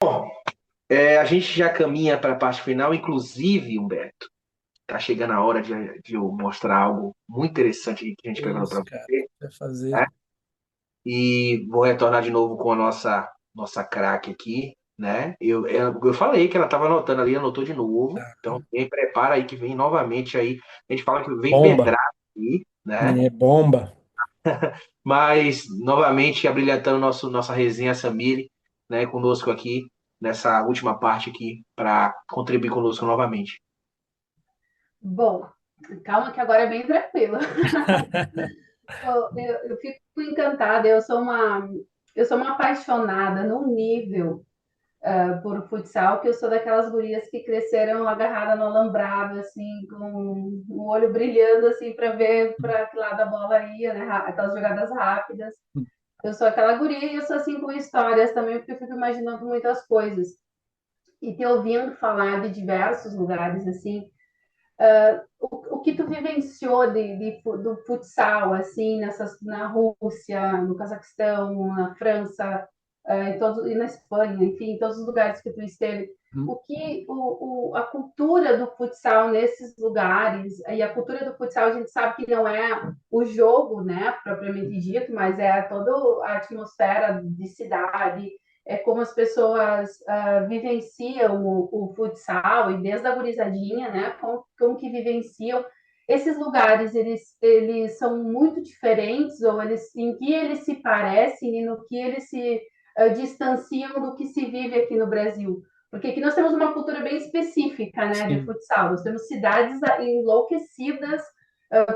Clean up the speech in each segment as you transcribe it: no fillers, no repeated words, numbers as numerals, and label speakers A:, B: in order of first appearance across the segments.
A: A gente já caminha para a parte final, inclusive, Humberto, tá chegando a hora de eu mostrar algo muito interessante que a gente preparou para
B: Isso, cara.
A: você,
B: Vai fazer.
A: né? E vou retornar de novo com a nossa craque aqui, né? Eu falei que ela estava anotando ali, anotou de novo.
B: Tá.
A: Então, quem prepara aí que vem novamente aí. A gente fala que vem
B: Bomba.
A: pedrada aí, né?
B: É bomba.
A: Mas, novamente, abrilhantando nossa resenha, Samir, né? Conosco aqui, nessa última parte aqui, para contribuir conosco novamente.
C: Bom, calma que agora é bem tranquilo. Eu fico encantada, eu sou uma apaixonada num nível por futsal, que eu sou daquelas gurias que cresceram agarrada no alambrado, assim, com o olho brilhando, assim, para ver para que lado a bola ia, né? Aquelas jogadas rápidas. Eu sou aquela guria e eu sou assim com histórias também, porque eu fico imaginando muitas coisas. E te ouvindo falar de diversos lugares, assim, o que tu vivenciou do futsal, assim, na Rússia, no Cazaquistão, na França, e na Espanha, enfim, em todos os lugares que tu esteve,
B: Hum.
C: a cultura do futsal nesses lugares, e a cultura do futsal a gente sabe que não é o jogo, né, propriamente dito, mas é toda a atmosfera de cidade, é como as pessoas vivenciam o futsal e desde a gurizadinha, né, como que vivenciam esses lugares, eles são muito diferentes ou em que eles se parecem e no que eles se distanciam do que se vive aqui no Brasil. Porque aqui nós temos uma cultura bem específica, né, de
B: Sim.
C: futsal. Nós temos cidades enlouquecidas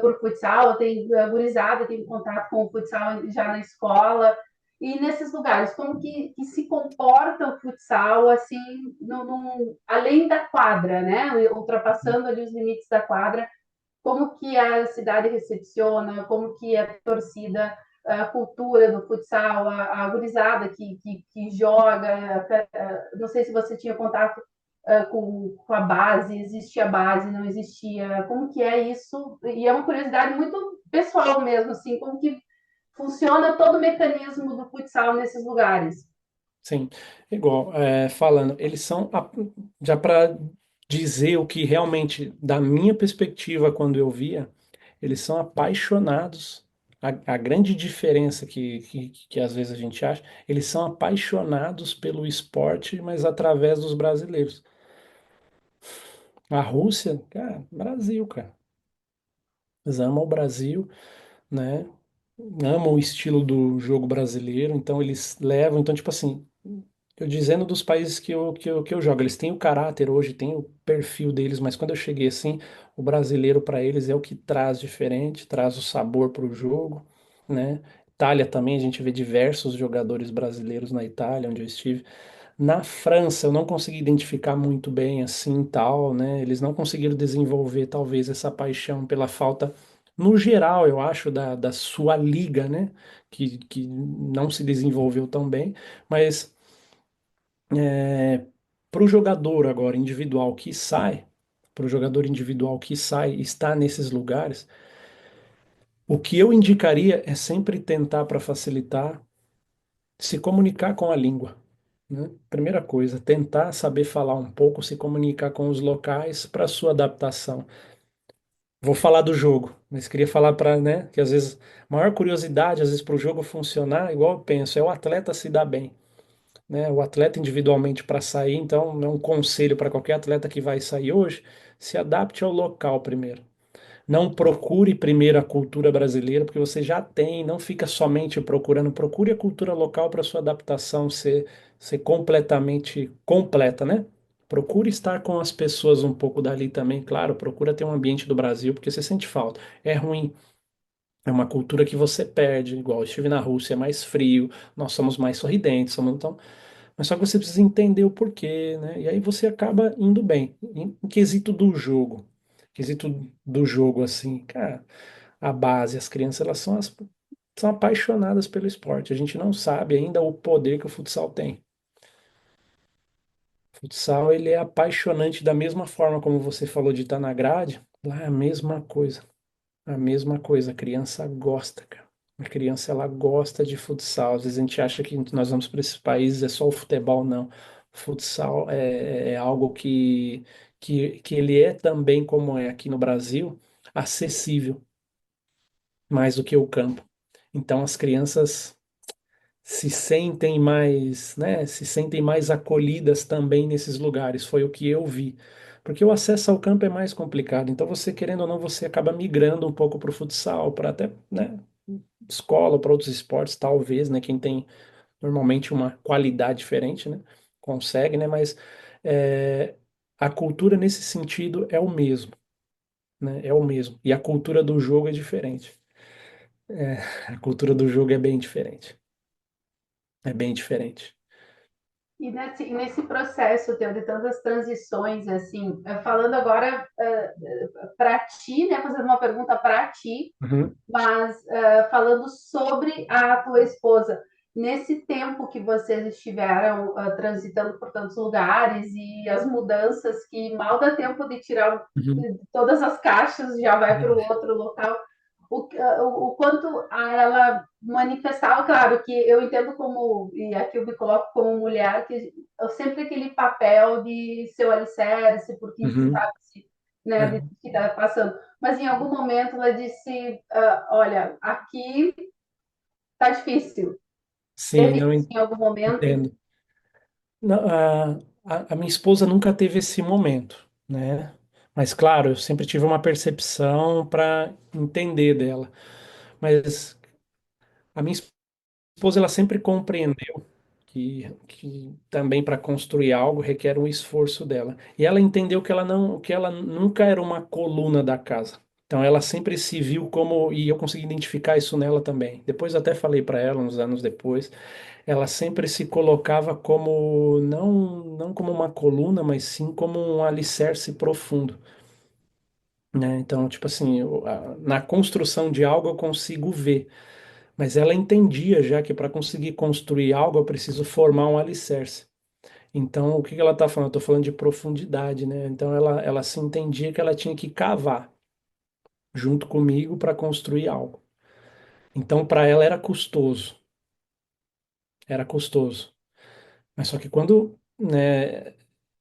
C: por futsal, tem gurizada, tem contato com o futsal já na escola, e nesses lugares, como que se comporta o futsal, assim, além da quadra, né? Ultrapassando ali os limites da quadra, como que a cidade recepciona, como que a torcida, a cultura do futsal, a gurizada que joga, não sei se você tinha contato com a base, existia base, não existia, como que é isso? E é uma curiosidade muito pessoal mesmo, assim, como que funciona todo o mecanismo do futsal nesses lugares.
B: Sim. Igual, falando, eles são, já para dizer o que realmente, da minha perspectiva, quando eu via, eles são apaixonados. A grande diferença que às vezes a gente acha, eles são apaixonados pelo esporte, mas através dos brasileiros. A Rússia, cara, Brasil, cara. Eles amam o Brasil, né? Amam o estilo do jogo brasileiro, então eles levam, então tipo assim, eu dizendo dos países que eu jogo, eles têm o caráter hoje, têm o perfil deles, mas quando eu cheguei assim, o brasileiro para eles é o que traz diferente, traz o sabor para o jogo, né? Itália também, a gente vê diversos jogadores brasileiros na Itália, onde eu estive. Na França, eu não consegui identificar muito bem assim, tal, né? Eles não conseguiram desenvolver talvez essa paixão pela falta, no geral, eu acho, da sua liga, né? Que não se desenvolveu tão bem, mas para o jogador agora individual que sai, para o jogador individual que sai, está nesses lugares, o que eu indicaria é sempre tentar para facilitar se comunicar com a língua, né? Primeira coisa, tentar saber falar um pouco, se comunicar com os locais para sua adaptação. Vou falar do jogo, mas queria falar para, né, que às vezes a maior curiosidade, às vezes para o jogo funcionar, igual eu penso, é o atleta se dar bem, né? O atleta individualmente para sair, então, é um conselho para qualquer atleta que vai sair hoje, se adapte ao local primeiro. Não procure primeiro a cultura brasileira, porque você já tem, não fica somente procurando, procure a cultura local para sua adaptação ser completamente completa, né? Procure estar com as pessoas um pouco dali também, claro, procura ter um ambiente do Brasil, porque você sente falta. É ruim, é uma cultura que você perde, igual eu estive na Rússia, é mais frio, nós somos mais sorridentes, somos, então, mas só que você precisa entender o porquê, né? E aí você acaba indo bem. Em quesito do jogo, quesito do jogo, assim, cara, a base, as crianças, elas são apaixonadas pelo esporte. A gente não sabe ainda o poder que o futsal tem. O futsal, ele é apaixonante da mesma forma como você falou de estar na grade, lá é a mesma coisa. A mesma coisa, a criança gosta, cara. A criança, ela gosta de futsal. Às vezes a gente acha que nós vamos para esses países é só o futebol, não. Futsal é algo que ele é também, como é aqui no Brasil, acessível mais do que o campo. Então as crianças se sentem mais, né, se sentem mais acolhidas também nesses lugares. Foi o que eu vi. Porque o acesso ao campo é mais complicado. Então você, querendo ou não, você acaba migrando um pouco para o futsal, para até, né, escola, para outros esportes, talvez, né, quem tem normalmente uma qualidade diferente, né, consegue, né, mas é, a cultura nesse sentido é o mesmo, né, é o mesmo. E a cultura do jogo é diferente. É, a cultura do jogo é bem diferente. É bem diferente.
C: E nesse processo teu de tantas transições, assim, falando agora para ti, né, fazendo uma pergunta para ti,
B: Uhum,
C: mas falando sobre a tua esposa, nesse tempo que vocês estiveram transitando por tantos lugares e as mudanças que mal dá tempo de tirar
B: uhum.
C: todas as caixas, já vai para o outro local, o quanto ela manifestava, claro, que eu entendo como, e aqui eu me coloco como mulher, que eu sempre aquele papel de seu alicerce, porque
B: Uhum.
C: sabe se, né,
B: É.
C: de que está passando. Mas em algum momento ela disse: olha, aqui tá difícil.
B: Sim,
C: Teve
B: não
C: isso em algum momento?
B: entendo. Não, a minha esposa nunca teve esse momento, né? Mas claro, eu sempre tive uma percepção para entender dela. Mas a minha esposa ela sempre compreendeu que também para construir algo requer um esforço dela. E ela entendeu que ela nunca era uma coluna da casa. Então ela sempre se viu como, e eu consegui identificar isso nela também. Depois até falei para ela uns anos depois, ela sempre se colocava como não como uma coluna, mas sim como um alicerce profundo, né? Então, tipo assim, na construção de algo eu consigo ver, mas ela entendia já que para conseguir construir algo eu preciso formar um alicerce. Então, o que que ela está falando? Eu estou falando de profundidade, né? Então, ela se entendia que ela tinha que cavar junto comigo para construir algo. Então, para ela era custoso, era custoso. Mas só que quando, né,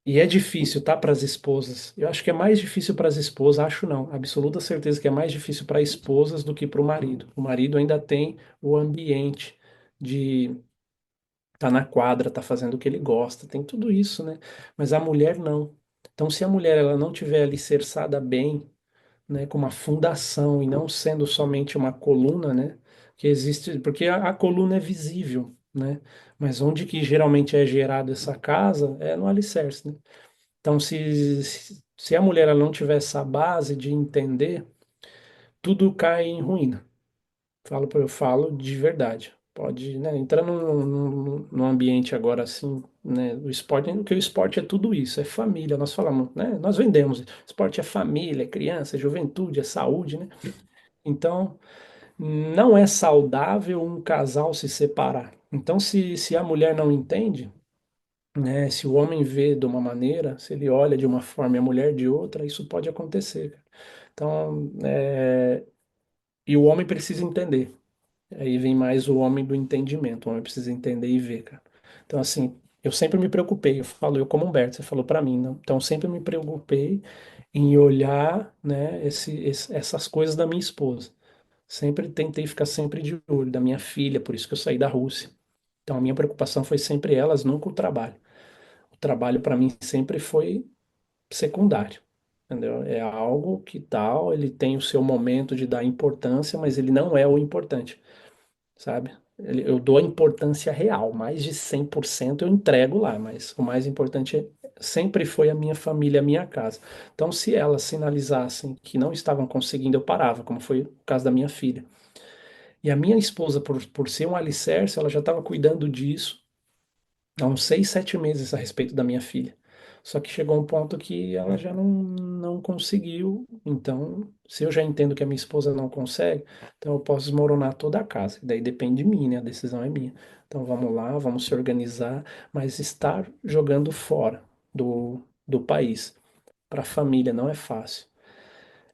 B: e é difícil, tá, para as esposas. Eu acho que é mais difícil para as esposas, acho não, absoluta certeza que é mais difícil para esposas do que para o marido. O marido ainda tem o ambiente de tá na quadra, tá fazendo o que ele gosta, tem tudo isso, né? Mas a mulher não. Então, se a mulher ela não tiver alicerçada bem, né, com uma fundação e não sendo somente uma coluna, né, que existe, porque a coluna é visível, né? Mas onde que geralmente é gerada essa casa é no alicerce, né? Então, se a mulher ela não tiver essa base de entender, tudo cai em ruína. Eu falo de verdade. Pode, né, entrando num ambiente agora assim, né, o esporte, porque o esporte é tudo isso, é família, nós falamos, né, nós vendemos, esporte é família, é criança, é juventude, é saúde, né? Então, não é saudável um casal se separar. Então, se a mulher não entende, né, se o homem vê de uma maneira, se ele olha de uma forma e a mulher de outra, isso pode acontecer, cara. Então, e o homem precisa entender. Aí vem mais o homem do entendimento. O homem precisa entender e ver, cara. Então, assim, eu sempre me preocupei. Eu falo, eu como Humberto, você falou pra mim, não? Então, sempre me preocupei em olhar, né, essas coisas da minha esposa. Sempre tentei ficar sempre de olho da minha filha, por isso que eu saí da Rússia. Então, a minha preocupação foi sempre elas, nunca o trabalho. O trabalho para mim sempre foi secundário. Entendeu? É algo que tal, ele tem o seu momento de dar importância, mas ele não é o importante, sabe? Eu dou a importância real, mais de 100% eu entrego lá, mas o mais importante sempre foi a minha família, a minha casa. Então, se elas sinalizassem que não estavam conseguindo, eu parava, como foi o caso da minha filha. E a minha esposa, por ser um alicerce, ela já estava cuidando disso há uns 6, 7 meses a respeito da minha filha. Só que chegou um ponto que ela já não conseguiu. Então, se eu já entendo que a minha esposa não consegue, então eu posso desmoronar toda a casa. E daí depende de mim, né? A decisão é minha. Então vamos lá, vamos se organizar, mas estar jogando fora do país para a família não é fácil.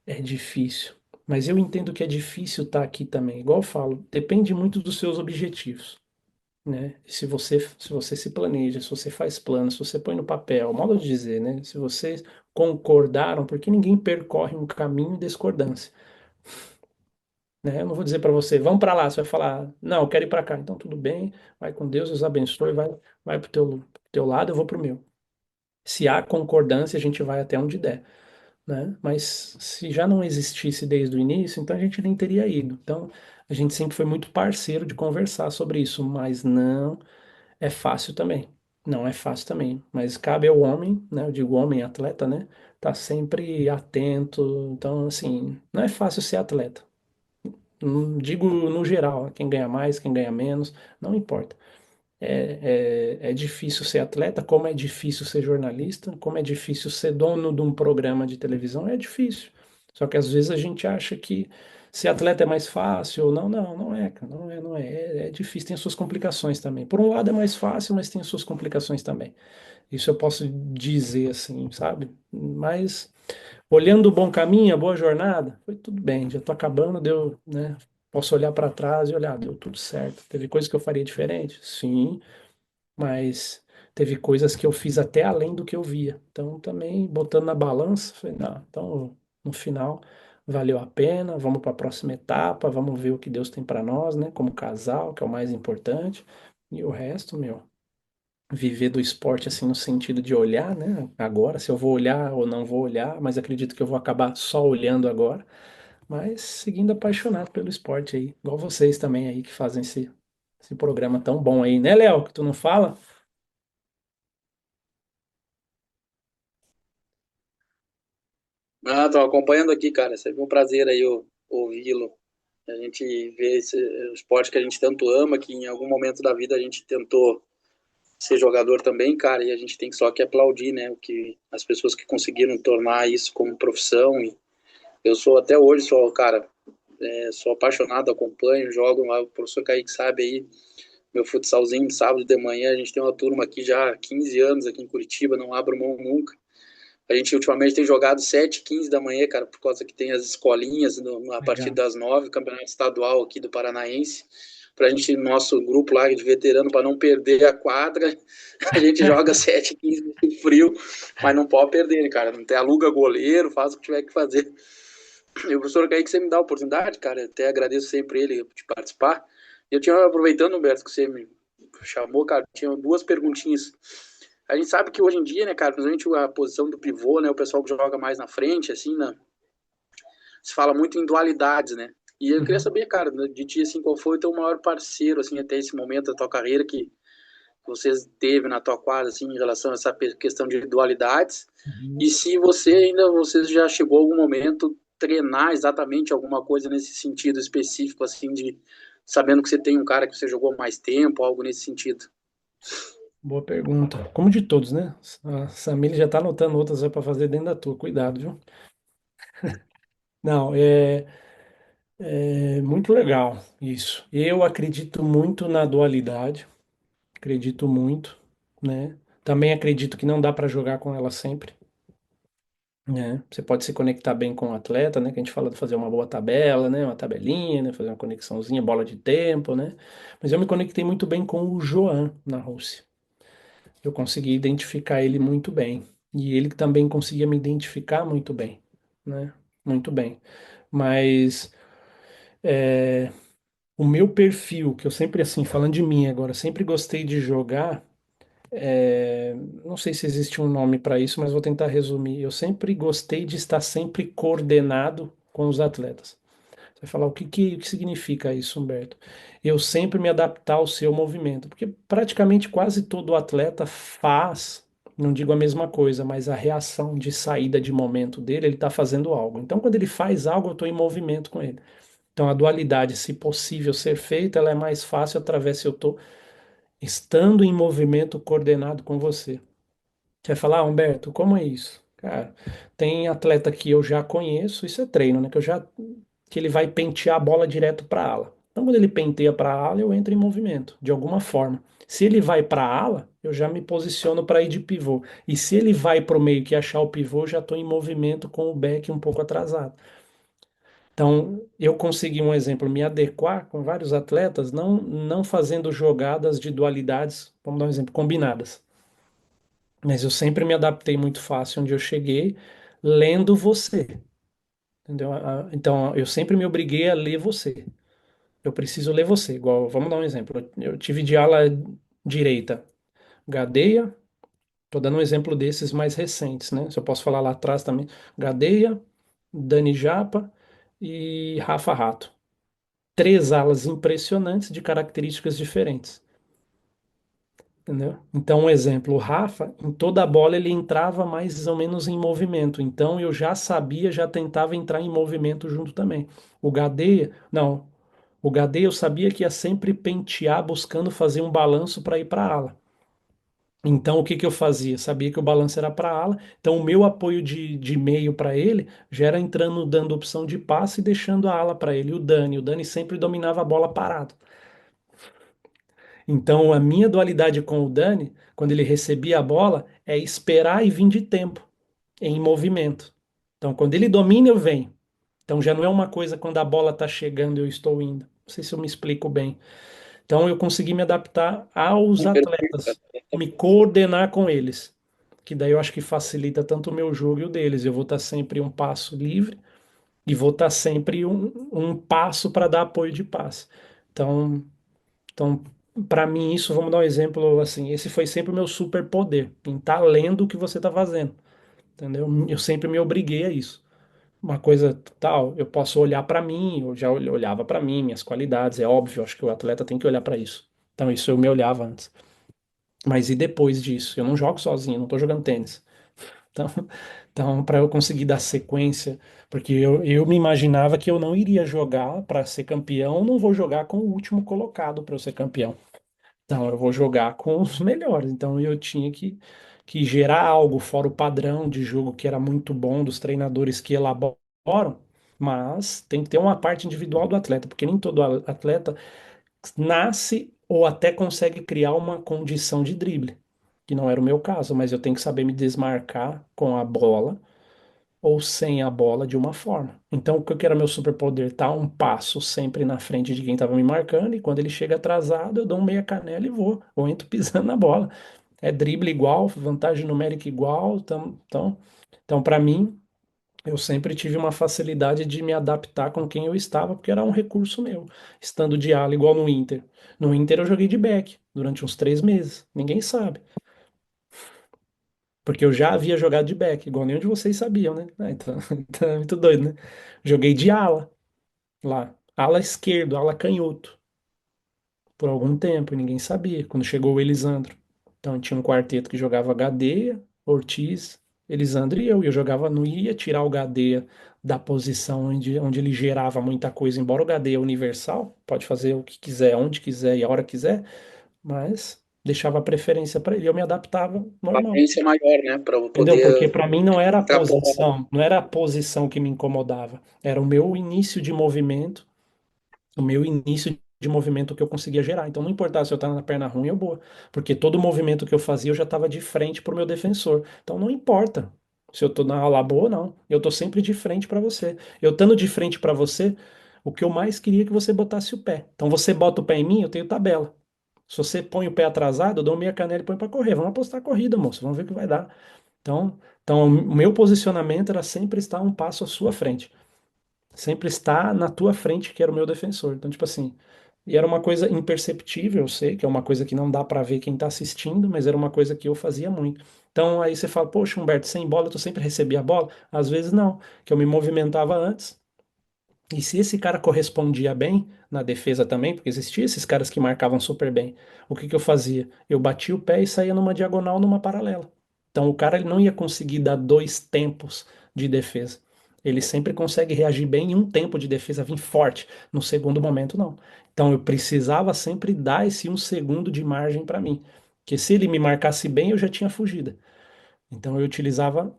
B: É difícil. Mas eu entendo que é difícil estar aqui também. Igual eu falo, depende muito dos seus objetivos. né? E se você se planeja, se você faz planos, se você põe no papel, modo de dizer, né? Se vocês concordaram, porque ninguém percorre um caminho em discordância, né? Eu não vou dizer para você, vamos para lá, você vai falar, não, eu quero ir para cá. Então tudo bem, vai com Deus, Deus abençoe, vai pro teu lado, eu vou pro meu. Se há concordância, a gente vai até onde der, né? Mas se já não existisse desde o início, então a gente nem teria ido. Então a gente sempre foi muito parceiro de conversar sobre isso, mas não é fácil também. Não é fácil também, mas cabe ao homem, né? Eu digo homem atleta, né? Tá sempre atento. Então, assim, não é fácil ser atleta. Digo no geral, quem ganha mais, quem ganha menos, não importa. É difícil ser atleta, como é difícil ser jornalista, como é difícil ser dono de um programa de televisão, é difícil. Só que às vezes a gente acha que ser atleta é mais fácil, ou não, não, não é, cara, não é, é difícil, tem as suas complicações também. Por um lado é mais fácil, mas tem as suas complicações também. Isso eu posso dizer assim, sabe? Mas olhando o bom caminho, a boa jornada, foi tudo bem, já tô acabando, deu, né? Posso olhar para trás e olhar, deu tudo certo. Teve coisas que eu faria diferente? Sim, mas teve coisas que eu fiz até além do que eu via. Então, também botando na balança, falei, não, então no final valeu a pena, vamos para a próxima etapa, vamos ver o que Deus tem para nós, né, como casal, que é o mais importante. E o resto, meu, viver do esporte assim no sentido de olhar, né, agora, se eu vou olhar ou não vou olhar, mas acredito que eu vou acabar só olhando agora, mas seguindo apaixonado pelo esporte aí, igual vocês também aí que fazem esse programa tão bom aí, né, Léo, que tu não fala?
D: Ah, tô acompanhando aqui, cara. Sempre um prazer aí ouvi-lo. A gente vê esse esporte que a gente tanto ama, que em algum momento da vida a gente tentou ser jogador também, cara, e a gente tem só que aplaudir, né, o que as pessoas que conseguiram tornar isso como profissão. E eu sou até hoje, cara, sou apaixonado, acompanho, jogo lá, o professor Kaique sabe aí, meu futsalzinho de sábado de manhã, a gente tem uma turma aqui já há 15 anos aqui em Curitiba, não abro mão nunca. A gente ultimamente tem jogado 7h15 da manhã, cara, por causa que tem as escolinhas a partir
B: Legal.
D: das 9, campeonato estadual aqui do Paranaense. Pra gente, nosso grupo lá de veterano, para não perder a quadra, a gente joga 7h15 no frio, mas não pode perder, né, cara? Não tem, aluga goleiro, faz o que tiver que fazer. E o professor Kaique, você me dá a oportunidade, cara, até agradeço sempre ele de participar. Eu tinha, aproveitando, Humberto, que você me chamou, cara, tinha duas perguntinhas. A gente sabe que hoje em dia, né, cara, principalmente a posição do pivô, né, o pessoal que joga mais na frente, assim, né, se fala muito em dualidades, né? E eu queria
B: Uhum.
D: saber, cara, de ti, assim, qual foi o teu maior parceiro, assim, até esse momento da tua carreira que vocês teve na tua quadra, assim, em relação a essa questão de dualidades, e
B: Uhum.
D: se você já chegou a algum momento treinar exatamente alguma coisa nesse sentido específico, assim, de sabendo que você tem um cara que você jogou mais tempo, algo nesse sentido.
B: Boa pergunta. Como de todos, né? A Samir já tá anotando outras para fazer dentro da tua. Cuidado, viu? Não, é muito legal isso. Eu acredito muito na dualidade, acredito muito, né? Também acredito que não dá para jogar com ela sempre, né? Você pode se conectar bem com o atleta, né? Que a gente fala de fazer uma boa tabela, né? Uma tabelinha, né? Fazer uma conexãozinha, bola de tempo, né? Mas eu me conectei muito bem com o Joan na Rússia. Eu consegui identificar ele muito bem. E ele também conseguia me identificar muito bem, né? Muito bem. Mas o meu perfil, que eu sempre, assim, falando de mim agora, sempre gostei de jogar. Não sei se existe um nome para isso, mas vou tentar resumir. Eu sempre gostei de estar sempre coordenado com os atletas. Você vai falar o que significa isso, Humberto? Eu sempre me adaptar ao seu movimento, porque praticamente quase todo atleta faz, não digo a mesma coisa, mas a reação de saída de momento dele, ele está fazendo algo. Então, quando ele faz algo, eu estou em movimento com ele. Então, a dualidade, se possível ser feita, ela é mais fácil através se eu estou estando em movimento coordenado com você. Você vai falar, Humberto, como é isso? Cara, tem atleta que eu já conheço, isso é treino, né? Que ele vai pentear a bola direto para a ala. Então, quando ele penteia para a ala, eu entro em movimento, de alguma forma. Se ele vai para a ala, eu já me posiciono para ir de pivô. E se ele vai para o meio que achar o pivô, eu já estou em movimento com o back um pouco atrasado. Então, eu consegui, um exemplo, me adequar com vários atletas, não fazendo jogadas de dualidades, vamos dar um exemplo, combinadas. Mas eu sempre me adaptei muito fácil onde eu cheguei, lendo você, entendeu? Então, eu sempre me obriguei a ler você. Eu preciso ler você. Igual, vamos dar um exemplo. Eu tive de ala direita, Gadeia, tô dando um exemplo desses mais recentes, né? Se eu posso falar lá atrás também, Gadeia, Dani Japa e Rafa Rato. Três alas impressionantes de características diferentes. Entendeu? Então, um exemplo, o Rafa, em toda a bola ele entrava mais ou menos em movimento. Então, eu já sabia, já tentava entrar em movimento junto também. O Gadeia, não. O Gadeia eu sabia que ia sempre pentear, buscando fazer um balanço para ir para a ala. Então, o que que eu fazia? Sabia que o balanço era para a ala. Então, o meu apoio de meio para ele já era entrando, dando opção de passe e deixando a ala para ele. O Dani sempre dominava a bola parado. Então, a minha dualidade com o Dani, quando ele recebia a bola, é esperar e vir de tempo, em movimento. Então, quando ele domina, eu venho. Então, já não é uma coisa quando a bola está chegando, eu estou indo. Não sei se eu me explico bem. Então, eu consegui me adaptar aos
D: Perfeito, cara.
B: atletas, me coordenar com eles. Que daí eu acho que facilita tanto o meu jogo e o deles. Eu vou estar sempre um passo livre e vou estar sempre um passo para dar apoio de passe. Então, então, para mim, isso, vamos dar um exemplo assim, esse foi sempre o meu superpoder, em estar lendo o que você está fazendo, entendeu? Eu sempre me obriguei a isso. Uma coisa tal, eu posso olhar para mim, eu já olhava para mim, minhas qualidades, é óbvio, acho que o atleta tem que olhar para isso. Então, isso eu me olhava antes. Mas e depois disso? Eu não jogo sozinho, não estou jogando tênis. Então, então para eu conseguir dar sequência, porque eu me imaginava que eu não iria jogar para ser campeão, não vou jogar com o último colocado para eu ser campeão. Então, eu vou jogar com os melhores. Então, eu tinha que gerar algo fora o padrão de jogo que era muito bom dos treinadores que elaboram, mas tem que ter uma parte individual do atleta, porque nem todo atleta nasce ou até consegue criar uma condição de drible, que não era o meu caso, mas eu tenho que saber me desmarcar com a bola ou sem a bola de uma forma. Então, o que era meu superpoder? Tá um passo sempre na frente de quem estava me marcando, e quando ele chega atrasado, eu dou um meia canela e vou, ou entro pisando na bola. É drible igual, vantagem numérica igual, então para mim, eu sempre tive uma facilidade de me adaptar com quem eu estava, porque era um recurso meu, estando de ala, igual no Inter. No Inter eu joguei de back durante uns 3 meses, ninguém sabe. Porque eu já havia jogado de back, igual nenhum de vocês sabiam, né? Então, então é muito doido, né? Joguei de ala lá. Ala esquerdo, ala canhoto. Por algum tempo, e ninguém sabia. Quando chegou o Elisandro. Então tinha um quarteto que jogava Gadeia, Ortiz, Elisandro e eu. E eu jogava, não ia tirar o Gadeia da posição onde ele gerava muita coisa. Embora o Gadeia é universal, pode fazer o que quiser, onde quiser e a hora quiser, mas deixava a preferência para ele. Eu me adaptava normal.
D: Patência maior, né? Para
B: Entendeu? Porque
D: poder
B: para mim não era a
D: extrapolar.
B: posição, não era a posição que me incomodava, era o meu início de movimento, o meu início de movimento que eu conseguia gerar. Então não importava se eu estava na perna ruim ou boa, porque todo movimento que eu fazia eu já estava de frente para o meu defensor. Então não importa se eu estou na ala boa ou não, eu estou sempre de frente para você. Eu estando de frente para você, o que eu mais queria é que você botasse o pé. Então você bota o pé em mim, eu tenho tabela. Se você põe o pé atrasado, eu dou meia canela e põe para correr. Vamos apostar a corrida, moço. Vamos ver o que vai dar. Então, o meu posicionamento era sempre estar um passo à sua frente. Sempre estar na tua frente, que era o meu defensor. Então, tipo assim, e era uma coisa imperceptível, eu sei que é uma coisa que não dá pra ver quem tá assistindo, mas era uma coisa que eu fazia muito. Então, aí você fala, poxa, Humberto, sem bola, tu sempre recebia a bola? Às vezes não, que eu me movimentava antes. E se esse cara correspondia bem na defesa também, porque existiam esses caras que marcavam super bem, o que que eu fazia? Eu batia o pé e saía numa diagonal, numa paralela. Então o cara ele não ia conseguir dar dois tempos de defesa. Ele sempre consegue reagir bem em um tempo de defesa, vir forte. No segundo momento, não. Então eu precisava sempre dar esse um segundo de margem para mim. Porque se ele me marcasse bem, eu já tinha fugido. Então eu utilizava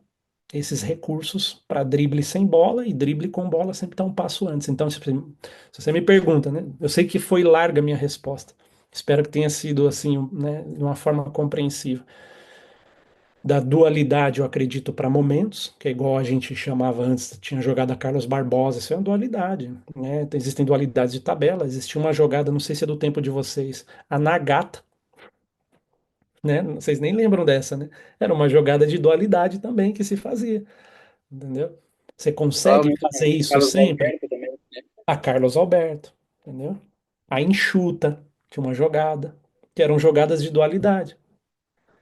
B: esses recursos para drible sem bola, e drible com bola sempre está um passo antes. Então, se você me pergunta, né? Eu sei que foi larga a minha resposta. Espero que tenha sido assim, né, de uma forma compreensiva. Da dualidade, eu acredito para momentos, que é igual a gente chamava antes, tinha jogada Carlos Barbosa, isso é uma dualidade, né? Existem dualidades de tabela, existia uma jogada, não sei se é do tempo de vocês, a Nagata, né? Vocês nem lembram dessa, né? Era uma jogada de dualidade também que se fazia, entendeu? Você
D: Usava
B: consegue
D: muito
B: fazer
D: o
B: isso
D: Carlos
B: sempre?
D: Alberto também, né?
B: A Carlos Alberto, entendeu? A enxuta, tinha uma jogada, que eram jogadas de dualidade.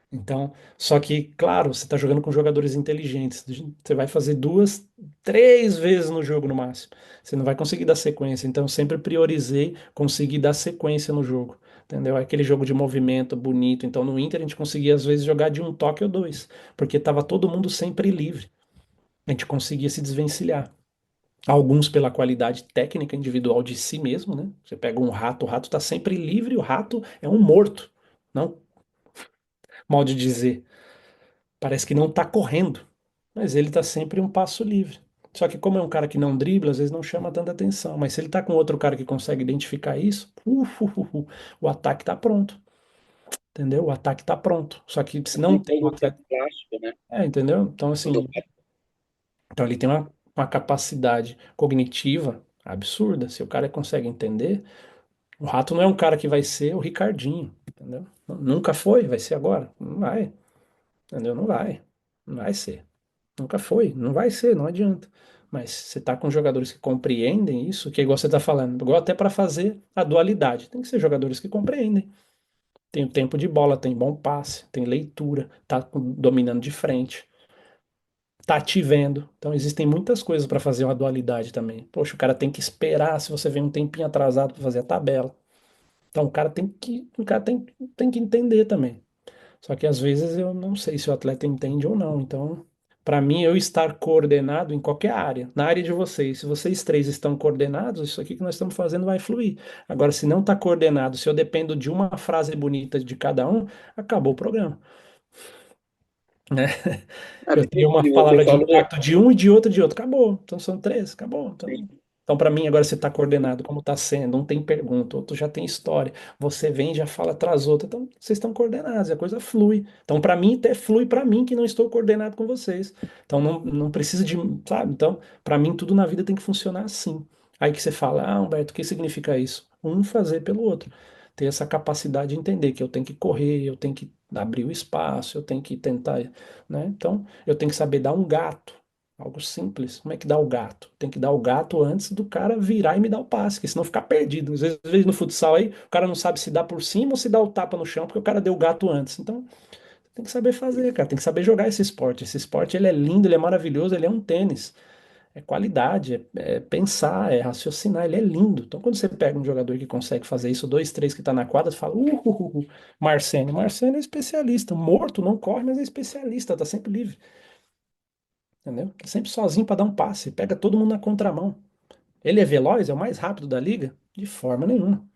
B: Então, só que, claro, você está jogando com jogadores inteligentes. Você vai fazer duas, três vezes no jogo no máximo. Você não vai conseguir dar sequência. Então, eu sempre priorizei conseguir dar sequência no jogo. Entendeu? Aquele jogo de movimento bonito. Então, no Inter, a gente conseguia, às vezes, jogar de um toque ou dois, porque estava todo mundo sempre livre. A gente conseguia se desvencilhar. Alguns pela qualidade técnica individual de si mesmo, né? Você pega um rato, o rato está sempre livre, o rato é um morto. Não, mal de dizer. Parece que não está correndo, mas ele está sempre um passo livre. Só que como é um cara que não dribla, às vezes não chama tanta atenção. Mas se ele está com outro cara que consegue identificar isso, o ataque está pronto, entendeu? O ataque está pronto. Só que se não
D: Um
B: tem um
D: jogo
B: atleta,
D: plástico, né?
B: entendeu? Então
D: Do-
B: assim, então ele tem uma capacidade cognitiva absurda. Se o cara consegue entender, o Rato não é um cara que vai ser o Ricardinho, entendeu? Nunca foi, vai ser agora. Não vai, entendeu? Não vai. Não vai ser. Nunca foi, não vai ser, não adianta. Mas você tá com jogadores que compreendem isso, que é igual você tá falando, igual até para fazer a dualidade. Tem que ser jogadores que compreendem. Tem o tempo de bola, tem bom passe, tem leitura, tá dominando de frente, tá te vendo. Então existem muitas coisas para fazer uma dualidade também. Poxa, o cara tem que esperar se você vem um tempinho atrasado para fazer a tabela. Então o cara tem que entender também. Só que às vezes eu não sei se o atleta entende ou não. Então, para mim, eu estar coordenado em qualquer área, na área de vocês, se vocês três estão coordenados, isso aqui que nós estamos fazendo vai fluir. Agora, se não está coordenado, se eu dependo de uma frase bonita de cada um, acabou o programa, né?
D: Ah,
B: Eu tenho uma
D: e você
B: palavra de
D: falou,
B: impacto de um e de outro de outro. Acabou. Então são três, acabou.
D: sim,
B: Então para mim, agora você está coordenado, como está sendo, um tem pergunta, outro já tem história. Você vem e já fala tras outra. Então vocês estão coordenados, e a coisa flui. Então para mim, até flui para mim que não estou coordenado com vocês. Então não precisa de, sabe? Então, para mim, tudo na vida tem que funcionar assim. Aí que você fala, ah, Humberto, o que significa isso? Um fazer pelo outro. Ter essa capacidade de entender que eu tenho que correr, eu tenho que abrir o espaço, eu tenho que tentar, né? Então, eu tenho que saber dar um gato, algo simples. Como é que dá o gato? Tem que dar o gato antes do cara virar e me dar o passe, porque senão ficar perdido. Às vezes no futsal aí, o cara não sabe se dá por cima ou se dá o tapa no chão, porque o cara deu o gato antes. Então, tem que saber fazer, cara. Tem que saber jogar esse esporte. Esse esporte, ele é lindo, ele é maravilhoso, ele é um tênis. É qualidade, é pensar, é raciocinar, ele é lindo. Então, quando você pega um jogador que consegue fazer isso, dois, três que tá na quadra, você fala, Marcelo. Marcelo é especialista. Morto, não corre, mas é especialista, tá sempre livre. Entendeu? Tá sempre sozinho para dar um passe, pega todo mundo na contramão. Ele é veloz, é o mais rápido da liga? De forma nenhuma,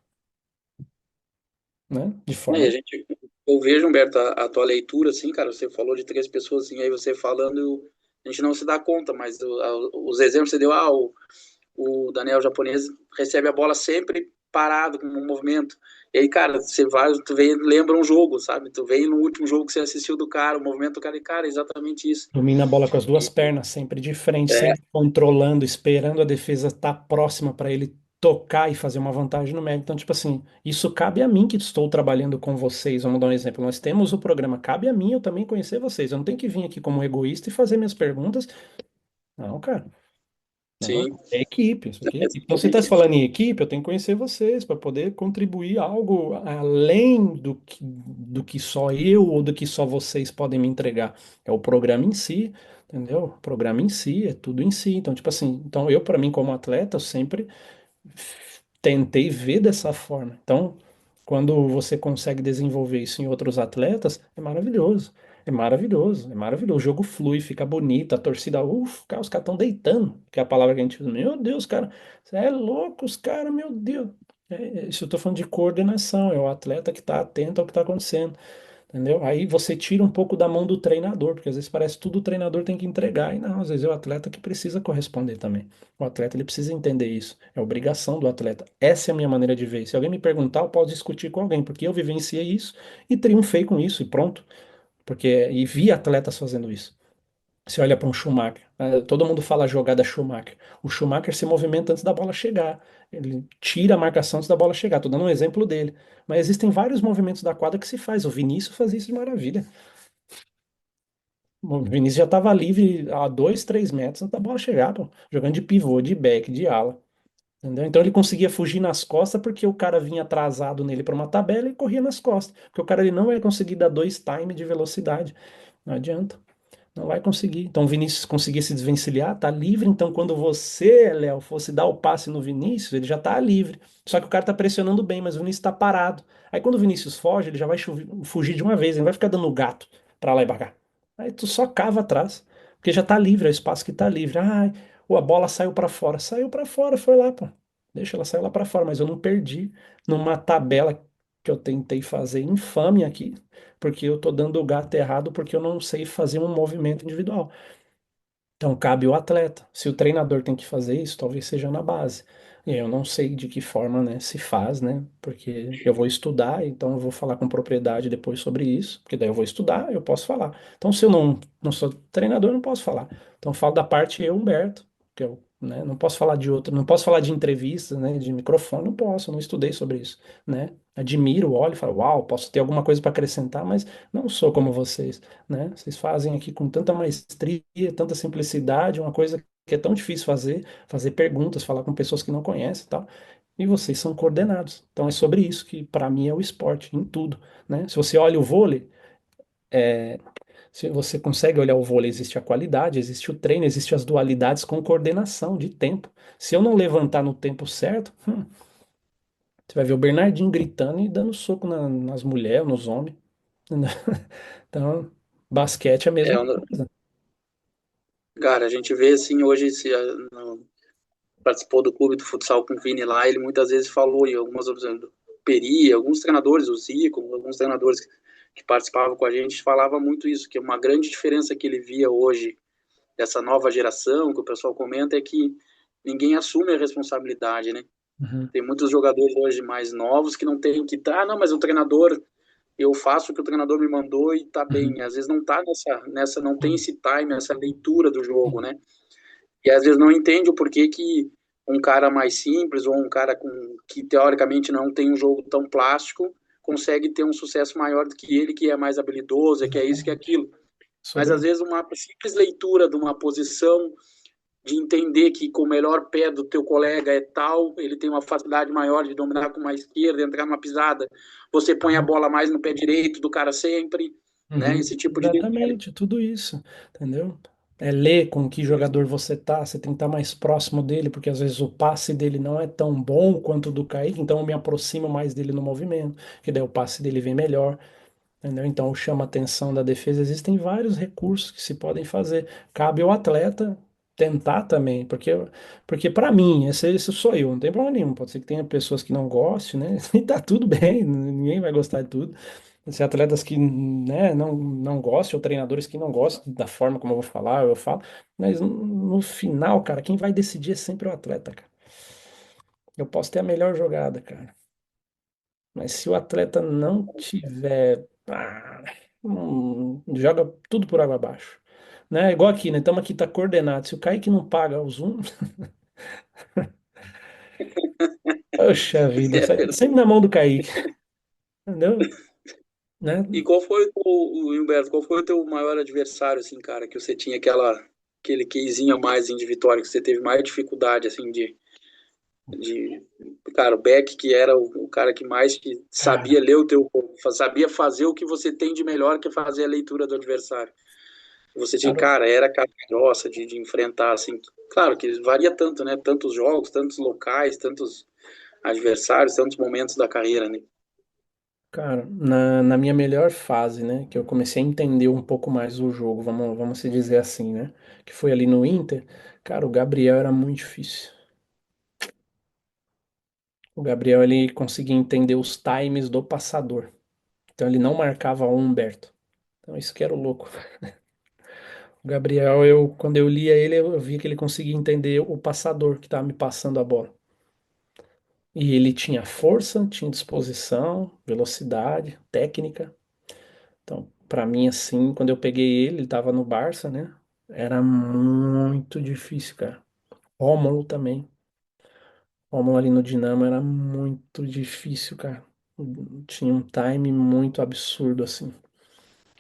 B: né? De
D: né? E
B: forma.
D: eu vejo, Humberto, a tua leitura, assim, cara, você falou de três pessoas, assim, aí você falando, a gente não se dá conta, mas os exemplos que você deu, o Daniel japonês recebe a bola sempre parado, com um movimento. E aí, cara, você vai, tu vem, lembra um jogo, sabe? Tu vem no último jogo que você assistiu do cara, o movimento do cara, e, cara, é exatamente isso.
B: Domina a bola com as duas
D: E,
B: pernas, sempre de frente,
D: é,
B: sempre controlando, esperando a defesa estar próxima para ele tocar e fazer uma vantagem numérica. Então, tipo assim, isso cabe a mim que estou trabalhando com vocês. Vamos dar um exemplo. Nós temos o programa, cabe a mim eu também conhecer vocês. Eu não tenho que vir aqui como egoísta e fazer minhas perguntas. Não, cara. Não,
D: sim,
B: é equipe, isso aqui é
D: é
B: equipe. Então, você está
D: exatamente isso.
B: falando em equipe, eu tenho que conhecer vocês para poder contribuir algo além do que só eu ou do que só vocês podem me entregar. É o programa em si, entendeu? O programa em si, é tudo em si. Então, tipo assim, então eu, para mim, como atleta, eu sempre tentei ver dessa forma. Então, quando você consegue desenvolver isso em outros atletas, é maravilhoso. É maravilhoso, é maravilhoso. O jogo flui, fica bonito, a torcida, cara, os caras estão deitando, que é a palavra que a gente usa. Meu Deus, cara, você é louco, os caras, meu Deus. Isso eu tô falando de coordenação, é o atleta que está atento ao que está acontecendo. Entendeu? Aí você tira um pouco da mão do treinador, porque às vezes parece que tudo o treinador tem que entregar, e não, às vezes é o atleta que precisa corresponder também. O atleta ele precisa entender isso, é obrigação do atleta. Essa é a minha maneira de ver. Se alguém me perguntar, eu posso discutir com alguém, porque eu vivenciei isso e triunfei com isso, e pronto. e vi atletas fazendo isso. Você olha para um Schumacher, todo mundo fala a jogada Schumacher. O Schumacher se movimenta antes da bola chegar. Ele tira a marcação antes da bola chegar. Estou dando um exemplo dele. Mas existem vários movimentos da quadra que se faz. O Vinícius fazia isso de maravilha. O Vinícius já estava livre a 2, 3 metros antes da bola chegar, pô, jogando de pivô, de back, de ala. Entendeu? Então ele conseguia fugir nas costas porque o cara vinha atrasado nele para uma tabela e corria nas costas. Porque o cara ele não vai conseguir dar 2 time de velocidade. Não adianta. Não vai conseguir. Então o Vinícius conseguia se desvencilhar, tá livre. Então quando você, Léo, fosse dar o passe no Vinícius, ele já tá livre. Só que o cara tá pressionando bem, mas o Vinícius tá parado. Aí quando o Vinícius foge, ele já vai fugir de uma vez, ele não vai ficar dando gato pra lá e pra cá. Aí tu só cava atrás, porque já tá livre, é o espaço que tá livre. Ai, ou a bola saiu pra fora. Saiu pra fora, foi lá, pô. Deixa ela sair lá pra fora, mas eu não perdi numa tabela que eu tentei fazer infame aqui porque eu tô dando o gato errado porque eu não sei fazer um movimento individual. Então, cabe o atleta. Se o treinador tem que fazer isso, talvez seja na base. E eu não sei de que forma, né, se faz, né? Porque eu vou estudar, então eu vou falar com propriedade depois sobre isso, porque daí eu vou estudar, eu posso falar. Então, se eu não sou treinador, eu não posso falar. Então, eu falo da parte eu, Humberto, que eu, né, não posso falar de outro, não posso falar de entrevistas, né, de microfone, não posso, eu não estudei sobre isso, né? Admiro, olho, falo, uau, posso ter alguma coisa para acrescentar, mas não sou como vocês, né? Vocês fazem aqui com tanta maestria, tanta simplicidade, uma coisa que é tão difícil fazer perguntas, falar com pessoas que não conhecem e tal. E vocês são coordenados. Então é sobre isso que para mim é o esporte, em tudo, né? Se você olha o vôlei, se você consegue olhar o vôlei, existe a qualidade, existe o treino, existe as dualidades com coordenação de tempo. Se eu não levantar no tempo certo, você vai ver o Bernardinho gritando e dando soco nas mulheres, nos homens. Então, basquete é a
D: É,
B: mesma coisa.
D: cara, a gente vê assim hoje, participou do clube do futsal com o Vini lá, ele muitas vezes falou em algumas opções do Peri, alguns treinadores, o Zico, alguns treinadores que participavam com a gente, falava muito isso, que uma grande diferença que ele via hoje dessa nova geração, que o pessoal comenta, é que ninguém assume a responsabilidade, né?
B: Uhum,
D: Tem muitos jogadores hoje mais novos que não tem que estar, não, mas o treinador, eu faço o que o treinador me mandou e tá
B: uhum,
D: bem. Às vezes não tá não tem
B: uhum,
D: esse time, essa leitura do jogo,
B: uhum.
D: né? E às vezes não entende o porquê que um cara mais simples ou um cara que teoricamente não tem um jogo tão plástico consegue ter um sucesso maior do que ele, que é mais habilidoso, que é isso, que é
B: Exatamente.
D: aquilo. Mas
B: Sobre
D: às
B: isso.
D: vezes uma simples leitura de uma posição, de entender que com o melhor pé do teu colega é tal, ele tem uma facilidade maior de dominar com uma esquerda, entrar numa pisada, você põe a
B: Uhum,
D: bola mais no pé direito do cara sempre, né?
B: uhum.
D: Esse tipo de detalhe.
B: Exatamente, tudo isso, entendeu? É ler com que jogador você tá, você tem que estar mais próximo dele, porque às vezes o passe dele não é tão bom quanto o do Kaique, então eu me aproximo mais dele no movimento, que daí o passe dele vem melhor. Entendeu? Então chama a atenção da defesa. Existem vários recursos que se podem fazer. Cabe ao atleta tentar também, porque para mim, esse sou eu, não tem problema nenhum. Pode ser que tenha pessoas que não gostem, né? E tá tudo bem, ninguém vai gostar de tudo. Se atletas que, né, não gostam, ou treinadores que não gostam da forma como eu vou falar, eu falo. Mas no final, cara, quem vai decidir é sempre o atleta, cara. Eu posso ter a melhor jogada, cara. Mas se o atleta não tiver, joga tudo por água abaixo. Né? Igual aqui, né? Estamos aqui, tá coordenado. Se o Kaique não paga o Zoom, poxa vida,
D: É
B: sai
D: verdade.
B: sempre na mão do Kaique, entendeu? Né?
D: E qual foi Humberto, qual foi o teu maior adversário, assim, cara, que você tinha aquele quezinho a mais de vitória, que você teve mais dificuldade, assim, de cara, o Beck, que era o cara que mais que sabia
B: Cara,
D: ler sabia fazer o que você tem de melhor, que é fazer a leitura do adversário. Você tinha,
B: cara,
D: cara, era casca grossa de enfrentar, assim, claro que varia tanto, né, tantos jogos, tantos locais, tantos adversários, tantos momentos da carreira, né.
B: cara, na minha melhor fase, né? Que eu comecei a entender um pouco mais o jogo, vamos se dizer assim, né? Que foi ali no Inter, cara, o Gabriel era muito difícil. O Gabriel, ele conseguia entender os times do passador. Então ele não marcava o Humberto. Então isso que era o louco. O Gabriel, quando eu lia ele, eu via que ele conseguia entender o passador que estava me passando a bola. E ele tinha força, tinha disposição, velocidade, técnica. Então, para mim, assim, quando eu peguei ele estava no Barça, né? Era muito difícil, cara. Rômulo também. Rômulo ali no Dinamo era muito difícil, cara. Tinha um time muito absurdo, assim,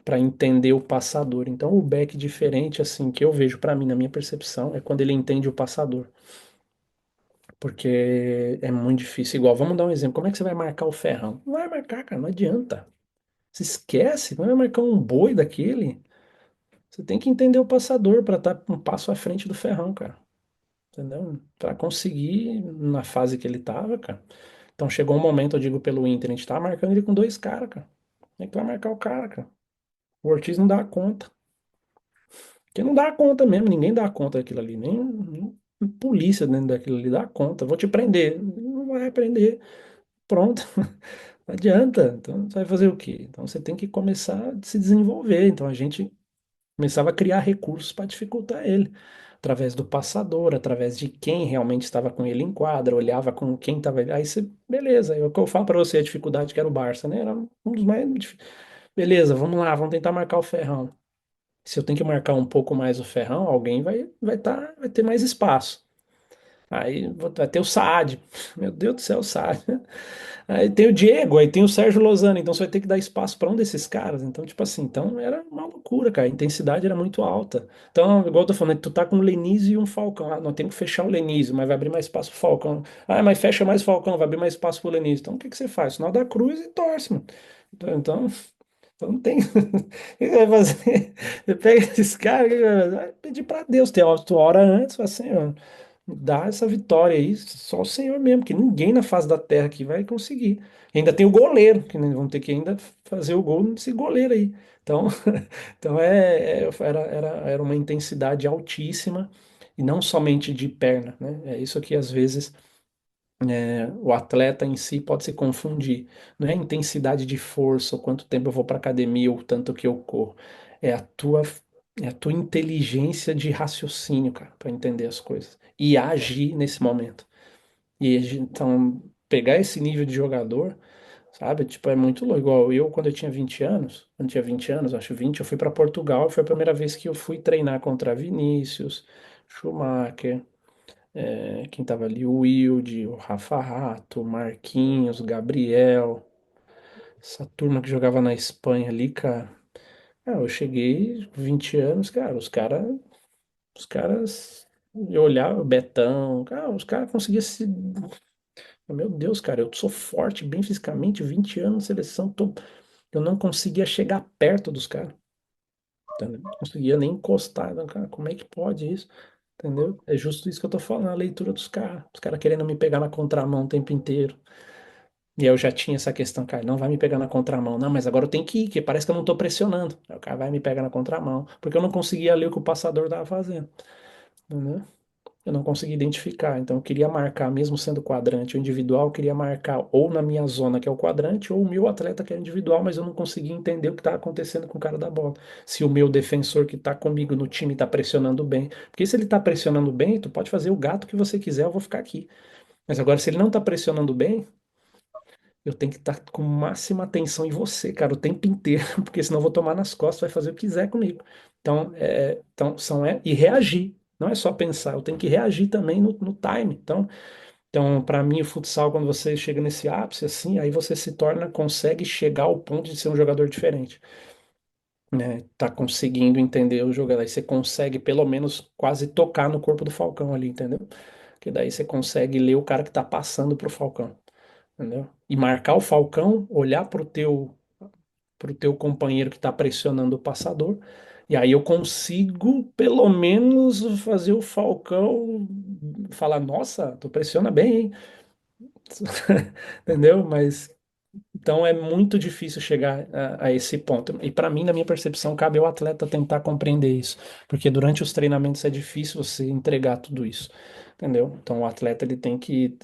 B: para entender o passador. Então, o back diferente, assim, que eu vejo para mim, na minha percepção, é quando ele entende o passador. Porque é muito difícil. Igual, vamos dar um exemplo. Como é que você vai marcar o Ferrão? Não vai marcar, cara, não adianta. Se esquece, não vai marcar um boi daquele. Você tem que entender o passador para estar um passo à frente do Ferrão, cara. Entendeu? Para conseguir na fase que ele tava, cara. Então chegou um momento, eu digo pelo Inter, a gente tava marcando ele com dois caras, cara. Como é que vai marcar o cara, cara? O Ortiz não dá conta. Porque não dá conta mesmo, ninguém dá conta daquilo ali, nem polícia dentro daquilo ali dá conta. Vou te prender. Não vai prender. Pronto. Não adianta. Então você vai fazer o quê? Então você tem que começar a se desenvolver. Então a gente começava a criar recursos para dificultar ele, através do passador, através de quem realmente estava com ele em quadra, olhava com quem estava. Aí você, beleza, é o que eu falo para você, a dificuldade que era o Barça, né? Era um dos mais. Beleza, vamos lá, vamos tentar marcar o Ferrão. Se eu tenho que marcar um pouco mais o Ferrão, alguém vai ter mais espaço. Aí vai ter o Saad. Meu Deus do céu, o Saad. Aí tem o Diego, aí tem o Sérgio Lozano, então você vai ter que dar espaço para um desses caras. Então, tipo assim, então era uma loucura, cara. A intensidade era muito alta. Então, igual eu tô falando, tu tá com o Lenizio e um Falcão. Ah, nós temos que fechar o Lenizio, mas vai abrir mais espaço pro Falcão. Ah, mas fecha mais o Falcão, vai abrir mais espaço pro Lenizio. Então, o que que você faz? Sinal da cruz e torce, mano. Então não tem. O que você vai fazer? Você pega esses caras, o que você vai fazer? Vai pedir pra Deus. Tu ora antes, fala assim, ó, dá essa vitória aí, só o Senhor mesmo, que ninguém na face da terra aqui vai conseguir. E ainda tem o goleiro, que nós vamos ter que ainda fazer o gol nesse goleiro aí. Então, então era uma intensidade altíssima, e não somente de perna, né? É isso que às vezes o atleta em si pode se confundir. Não é a intensidade de força, ou quanto tempo eu vou para academia, ou o tanto que eu corro. É a tua, é a tua inteligência de raciocínio, cara, para entender as coisas. E agir nesse momento. Então, pegar esse nível de jogador, sabe? Tipo, é muito louco. Igual eu, quando eu tinha 20 anos, quando eu tinha 20 anos, acho 20, eu fui para Portugal, e foi a primeira vez que eu fui treinar contra Vinícius, Schumacher, quem tava ali, o Wilde, o Rafa Rato, o Marquinhos, o Gabriel, essa turma que jogava na Espanha ali, cara. Ah, eu cheguei, 20 anos, cara, os caras, eu olhava, o Betão, cara, os caras conseguiam se. Meu Deus, cara, eu sou forte, bem fisicamente, 20 anos, seleção, eu não conseguia chegar perto dos caras, entendeu? Não conseguia nem encostar, não, cara, como é que pode isso? Entendeu? É justo isso que eu tô falando, a leitura dos caras. Os caras querendo me pegar na contramão o tempo inteiro. E eu já tinha essa questão, cara, não vai me pegar na contramão. Não, mas agora eu tenho que ir, que parece que eu não tô pressionando. Aí o cara vai me pegar na contramão. Porque eu não conseguia ler o que o passador tava fazendo. Entendeu? Eu não conseguia identificar. Então eu queria marcar, mesmo sendo quadrante ou individual, eu queria marcar ou na minha zona, que é o quadrante, ou o meu atleta, que é individual, mas eu não conseguia entender o que estava acontecendo com o cara da bola. Se o meu defensor que está comigo no time está pressionando bem. Porque se ele está pressionando bem, tu pode fazer o gato que você quiser, eu vou ficar aqui. Mas agora, se ele não está pressionando bem, eu tenho que estar com máxima atenção em você, cara, o tempo inteiro, porque senão eu vou tomar nas costas, vai fazer o que quiser comigo. E reagir. Não é só pensar, eu tenho que reagir também no time. Então, para mim, o futsal, quando você chega nesse ápice, assim, aí você se torna, consegue chegar ao ponto de ser um jogador diferente, né? Tá conseguindo entender o jogo, aí você consegue pelo menos quase tocar no corpo do Falcão ali, entendeu? Que daí você consegue ler o cara que tá passando pro Falcão, entendeu? E marcar o Falcão, olhar pro teu companheiro que tá pressionando o passador, e aí eu consigo pelo menos fazer o Falcão falar, nossa, tu pressiona bem, hein? Entendeu? Mas então é muito difícil chegar a esse ponto. E para mim, na minha percepção, cabe ao atleta tentar compreender isso, porque durante os treinamentos é difícil você entregar tudo isso. Entendeu? Então o atleta ele tem que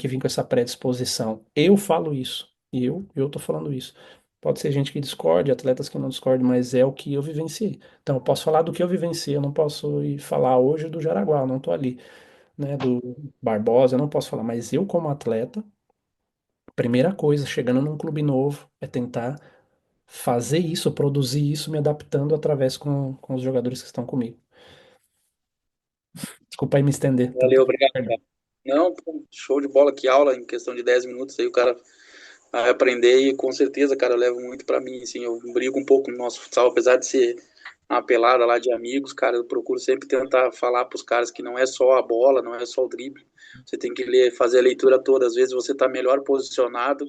B: vir com essa predisposição. Eu falo isso, e eu tô falando isso. Pode ser gente que discorde, atletas que não discordem, mas é o que eu vivenciei. Então eu posso falar do que eu vivenciei, eu não posso ir falar hoje do Jaraguá, eu não tô ali, né, do Barbosa, eu não posso falar, mas eu como atleta, primeira coisa, chegando num clube novo, é tentar fazer isso, produzir isso, me adaptando através com os jogadores que estão comigo. Desculpa aí me estender
D: Valeu,
B: tanto.
D: obrigado,
B: Perdão.
D: cara. Não, pô, show de bola, que aula, em questão de 10 minutos aí o cara vai aprender e com certeza, cara, eu levo muito pra mim, assim, eu brigo um pouco no nosso futsal, apesar de ser uma pelada lá de amigos, cara, eu procuro sempre tentar falar pros caras que não é só a bola, não é só o drible, você tem que ler, fazer a leitura toda, às vezes você tá melhor posicionado,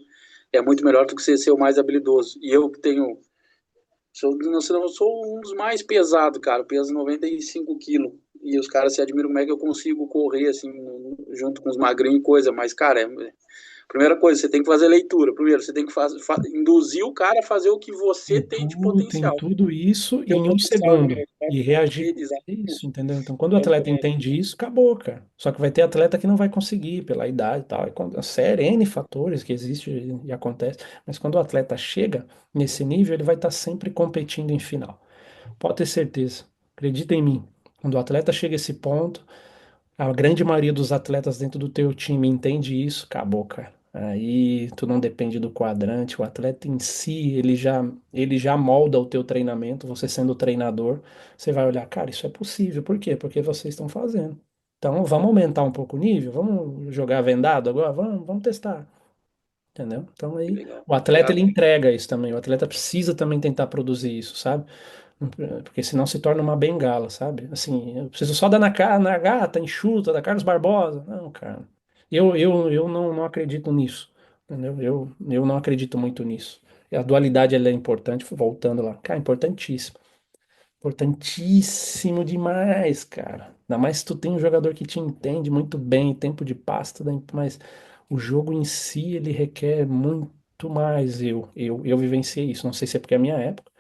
D: é muito melhor do que você ser o mais habilidoso, e eu que tenho, eu sou um dos mais pesados, cara, eu peso 95 quilos, e os caras se admiram como é que eu consigo correr, assim, junto com os magrinhos e coisa, mas, cara, primeira coisa, você tem que fazer leitura. Primeiro, você tem que induzir o cara a fazer o que você tem de
B: Tem
D: potencial.
B: tudo isso
D: Teu
B: em um
D: potencial de
B: segundo.
D: mercado
B: E reagir com isso,
D: exatamente.
B: entendeu? Então, quando o
D: Então,
B: atleta entende isso, acabou, cara. Só que vai ter atleta que não vai conseguir pela idade e tal. A série, N fatores que existem e acontece. Mas quando o atleta chega nesse nível, ele vai estar sempre competindo em final. Pode ter certeza. Acredita em mim. Quando o atleta chega a esse ponto, a grande maioria dos atletas dentro do teu time entende isso, acabou, cara. Aí tu não depende do quadrante, o atleta em si, ele já molda o teu treinamento, você sendo o treinador, você vai olhar, cara, isso é possível. Por quê? Porque vocês estão fazendo. Então, vamos aumentar um pouco o nível, vamos jogar vendado agora, vamos testar, entendeu? Então
D: que
B: aí
D: legal.
B: o atleta ele
D: Obrigado.
B: entrega isso também, o atleta precisa também tentar produzir isso, sabe? Porque senão se torna uma bengala, sabe? Assim, eu preciso só dar na cara, na gata, enxuta, da Carlos Barbosa. Não, cara. Eu não acredito nisso. Entendeu? Eu não acredito muito nisso. E a dualidade ela é importante, voltando lá. Cara, importantíssimo. Importantíssimo demais, cara. Ainda mais se tu tem um jogador que te entende muito bem, tempo de passe, tudo, mas o jogo em si, ele requer muito mais. Eu vivenciei isso. Não sei se é porque é a minha época,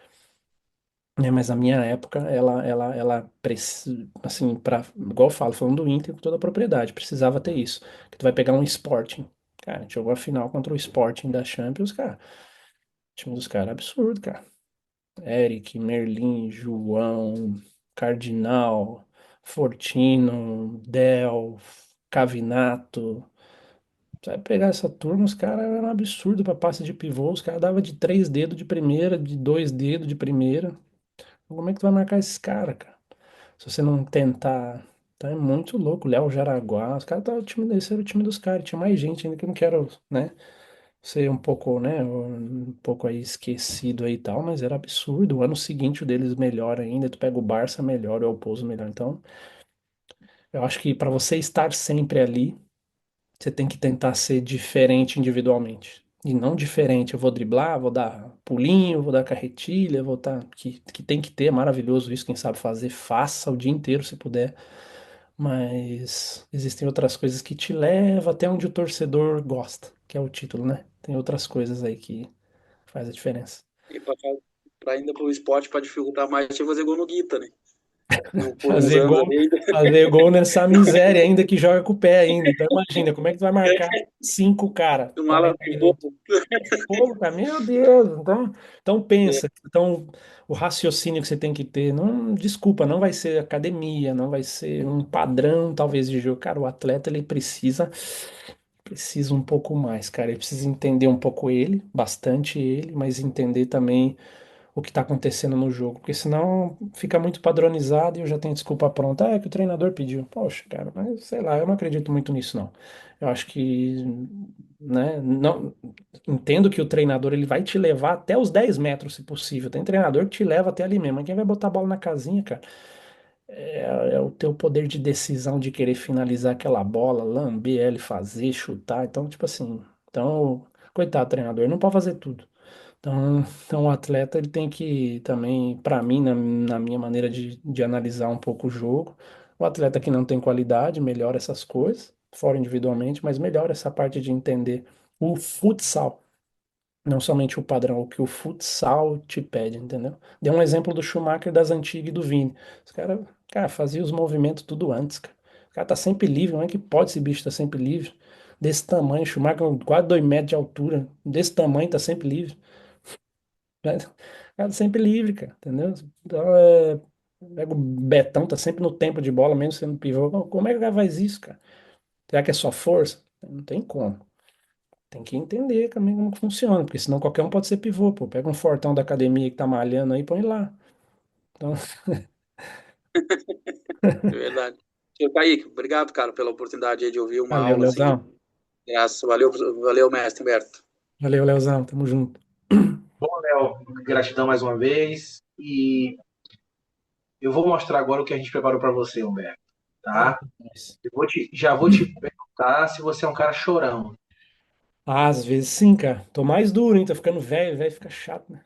B: né? Mas a minha época, assim, igual eu falo, falando do Inter com toda a propriedade, precisava ter isso. Que tu vai pegar um Sporting. Cara, a gente jogou a final contra o Sporting da Champions, cara. O time dos caras é absurdo, cara. Eric, Merlin, João, Cardinal, Fortino, Del, Cavinato. Você vai pegar essa turma, os caras eram um absurdo para passe de pivô. Os caras davam de 3 dedos de primeira, de 2 dedos de primeira. Como é que tu vai marcar esses caras, cara? Se você não tentar. Tá, é muito louco. Léo Jaraguá, os caras tá o time desse era o time dos caras. Tinha mais gente ainda que eu não quero, né? Ser um pouco, né? Um pouco aí esquecido aí e tal, mas era absurdo. O ano seguinte o deles melhor ainda. Tu pega o Barça melhor, o Opouso melhor. Então, eu acho que para você estar sempre ali, você tem que tentar ser diferente individualmente. E não diferente, eu vou driblar, vou dar pulinho, vou dar carretilha, vou dar. Que tem que ter, é maravilhoso isso, quem sabe fazer, faça o dia inteiro se puder. Mas existem outras coisas que te levam até onde o torcedor gosta, que é o título, né? Tem outras coisas aí que faz a diferença.
D: E pra ainda pro esporte, pra dificultar mais, tinha que fazer gol no Guita, né? Por uns
B: Fazer
D: anos
B: gol,
D: ali, ainda
B: fazer gol nessa miséria ainda que joga com o pé ainda. Então imagina, como é que tu vai marcar 5 cara,
D: no mala
B: 40 minutos? Pô, cara, meu Deus. Então pensa. Então o raciocínio que você tem que ter, não, desculpa, não vai ser academia, não vai ser um padrão talvez de jogo. Cara, o atleta ele precisa um pouco mais, cara. Ele precisa entender um pouco ele, bastante ele, mas entender também o que está acontecendo no jogo, porque senão fica muito padronizado e eu já tenho desculpa pronta. Ah, é que o treinador pediu. Poxa, cara, mas sei lá, eu não acredito muito nisso, não. Eu acho que, né, não, entendo que o treinador ele vai te levar até os 10 metros, se possível. Tem treinador que te leva até ali mesmo, mas quem vai botar a bola na casinha, cara, é o teu poder de decisão de querer finalizar aquela bola, lamber ela, e fazer, chutar. Então, tipo assim, coitado, treinador, ele não pode fazer tudo. Então o atleta ele tem que também, para mim, na minha maneira de analisar um pouco o jogo, o atleta que não tem qualidade melhora essas coisas, fora individualmente, mas melhora essa parte de entender o futsal, não somente o padrão, o que o futsal te pede, entendeu? Deu um exemplo do Schumacher das antigas e do Vini. Os caras, cara, faziam os movimentos tudo antes, cara. O cara tá sempre livre, como é que pode esse bicho tá sempre livre? Desse tamanho, Schumacher quase 2 metros de altura, desse tamanho tá sempre livre. Né? Cara, sempre livre, cara, entendeu? Então, pega o Betão, tá sempre no tempo de bola, mesmo sendo pivô. Como é que o cara faz isso, cara? Será que é só força? Não tem como. tem que entender também como que funciona, porque senão qualquer um pode ser pivô, pô. Pega um fortão da academia que tá malhando aí e põe lá. Então,
D: É verdade. Tio Kaique, obrigado, cara, pela oportunidade aí de ouvir uma
B: valeu,
D: aula assim.
B: Leozão.
D: Graças, valeu, valeu, mestre Humberto.
B: Valeu, Leozão. Tamo junto.
A: Bom, Léo, gratidão mais uma vez. E eu vou mostrar agora o que a gente preparou para você, Humberto. Tá?
B: Nice.
A: Já vou te perguntar se você é um cara chorão.
B: Ah, às vezes sim, cara. Tô mais duro, hein? Tô ficando velho, velho fica chato, né?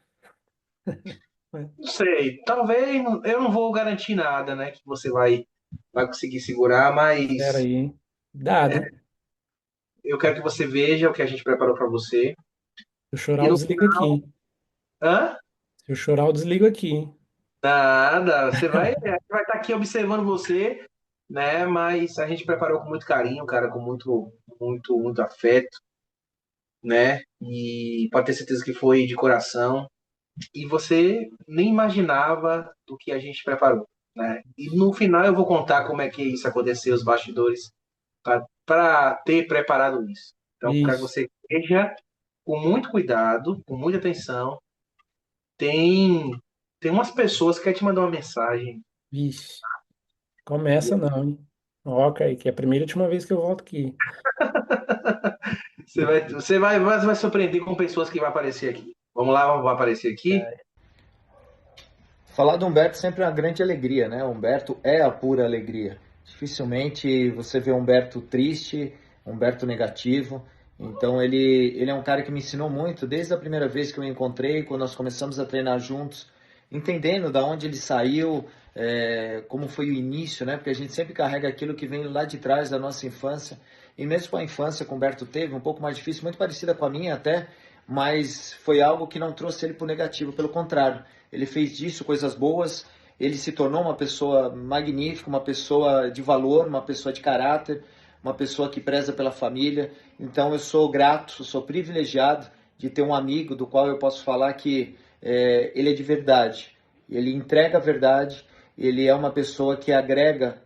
A: Não sei, talvez eu não vou garantir nada, né? Que você vai conseguir segurar,
B: Pera
A: mas
B: aí, hein? Dado.
A: eu quero que você veja o que a gente preparou para você.
B: Se eu chorar,
A: E
B: eu
A: no
B: desligo aqui, hein?
A: hã?
B: Se eu chorar, eu desligo aqui, hein?
A: Nada, você vai estar aqui observando você, né? Mas a gente preparou com muito carinho, cara, com muito afeto, né? E pode ter certeza que foi de coração. E você nem imaginava do que a gente preparou, né? E no final eu vou contar como é que isso aconteceu, os bastidores, para ter preparado isso. Então, para que
B: Vixe,
A: você veja com muito cuidado, com muita atenção, tem tem umas pessoas que querem te mandar uma mensagem.
B: vixe. Começa não, hein? Ó, Kaique, é a primeira e última vez que eu volto aqui.
A: Você vai surpreender com pessoas que vão aparecer aqui. Vamos lá, vão aparecer aqui.
E: Falar do Humberto sempre é uma grande alegria, né? O Humberto é a pura alegria. Dificilmente você vê Humberto triste, Humberto negativo. Então ele é um cara que me ensinou muito desde a primeira vez que eu o encontrei, quando nós começamos a treinar juntos, entendendo da onde ele saiu, como foi o início, né? Porque a gente sempre carrega aquilo que vem lá de trás da nossa infância. E mesmo com a infância que o Humberto teve, um pouco mais difícil, muito parecida com a minha até, mas foi algo que não trouxe ele para o negativo, pelo contrário, ele fez disso coisas boas, ele se tornou uma pessoa magnífica, uma pessoa de valor, uma pessoa de caráter, uma pessoa que preza pela família. Então eu sou grato, eu sou privilegiado de ter um amigo do qual eu posso falar que ele é de verdade, ele entrega a verdade, ele é uma pessoa que agrega,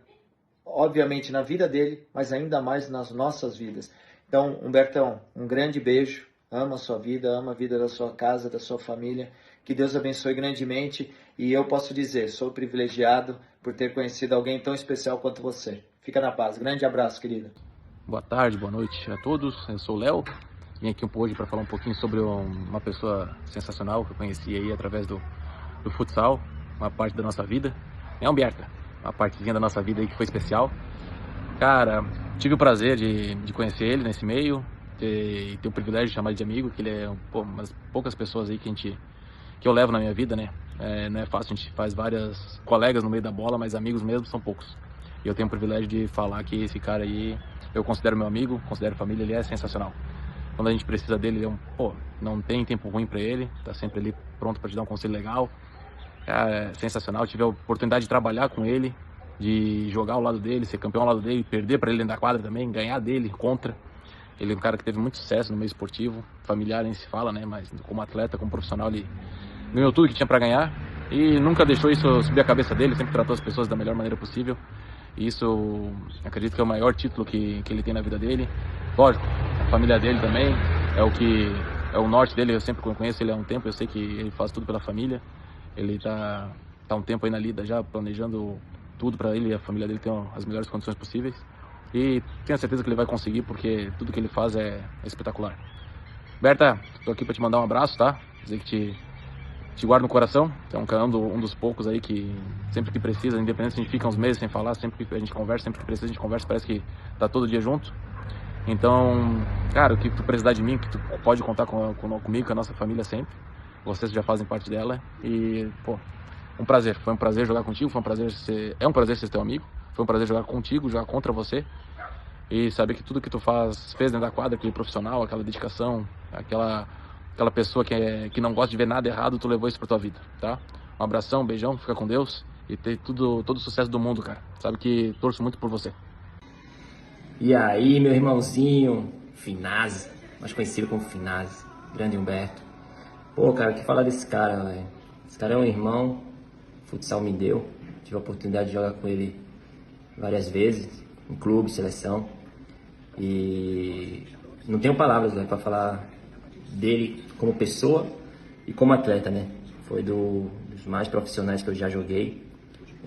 E: obviamente, na vida dele, mas ainda mais nas nossas vidas. Então, Humbertão, um grande beijo, ama a sua vida, ama a vida da sua casa, da sua família, que Deus abençoe grandemente, e eu posso dizer, sou privilegiado por ter conhecido alguém tão especial quanto você. Fica na paz, grande abraço, querida.
F: Boa tarde, boa noite a todos. Eu sou o Léo. Vim aqui hoje para falar um pouquinho sobre uma pessoa sensacional que eu conheci aí através do futsal, uma parte da nossa vida. É Humberto, uma partezinha da nossa vida aí que foi especial. Cara, tive o prazer de conhecer ele nesse meio e ter o privilégio de chamar ele de amigo, que ele é uma das poucas pessoas aí que eu levo na minha vida, né? Não é fácil, a gente faz várias colegas no meio da bola, mas amigos mesmo são poucos. E eu tenho o privilégio de falar que esse cara aí, eu considero meu amigo, considero família, ele é sensacional. Quando a gente precisa dele, ele não tem tempo ruim para ele, tá sempre ali pronto para te dar um conselho legal. É sensacional, tive a oportunidade de trabalhar com ele, de jogar ao lado dele, ser campeão ao lado dele, perder para ele dentro da quadra também, ganhar dele contra. Ele é um cara que teve muito sucesso no meio esportivo, familiar nem se fala, né? Mas como atleta, como profissional, ele ganhou tudo que tinha para ganhar e nunca deixou isso subir a cabeça dele, sempre tratou as pessoas da melhor maneira possível. E isso, acredito que é o maior título que ele tem na vida dele. Lógico, a família dele também é o norte dele. Eu sempre conheço ele há um tempo, eu sei que ele faz tudo pela família. Ele tá um tempo aí na lida já planejando tudo para ele e a família dele ter as melhores condições possíveis. E tenho certeza que ele vai conseguir, porque tudo que ele faz é espetacular. Berta, tô aqui para te mandar um abraço, tá? Dizer que te guardo no coração. É um dos poucos aí que sempre que precisa, independente se a gente fica uns meses sem falar, sempre que a gente conversa, sempre que precisa a gente conversa, parece que tá todo dia junto. Então, cara, o que tu precisar de mim, que tu pode contar comigo, com a nossa família sempre. Vocês já fazem parte dela e, um prazer. Foi um prazer jogar contigo, é um prazer ser teu amigo. Foi um prazer jogar contigo, jogar contra você e saber que tudo que tu fez dentro da quadra, aquele profissional, aquela dedicação, aquela pessoa que não gosta de ver nada errado, tu levou isso pra tua vida, tá? Um abração, um beijão, fica com Deus e ter todo o sucesso do mundo, cara. Sabe que torço muito por você.
G: E aí, meu irmãozinho, Finazzi, mais conhecido como Finazzi, grande Humberto. Pô, cara, o que falar desse cara, velho? Esse cara é um irmão, futsal me deu. Tive a oportunidade de jogar com ele várias vezes, em clube, seleção. E não tenho palavras, velho, para falar dele como pessoa e como atleta, né? Foi dos mais profissionais que eu já joguei.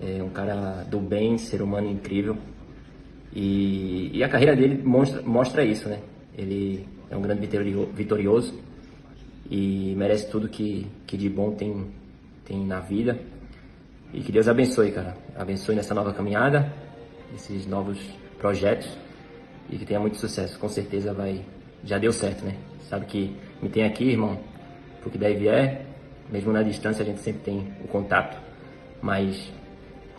G: É um cara do bem, ser humano incrível. E a carreira dele mostra isso, né? Ele é um grande vitorioso e merece tudo que de bom tem na vida. E que Deus abençoe, cara. Abençoe nessa nova caminhada, esses novos projetos, e que tenha muito sucesso. Com certeza já deu certo, né? Sabe que me tem aqui, irmão, porque daí vier, mesmo na distância a gente sempre tem o contato, mas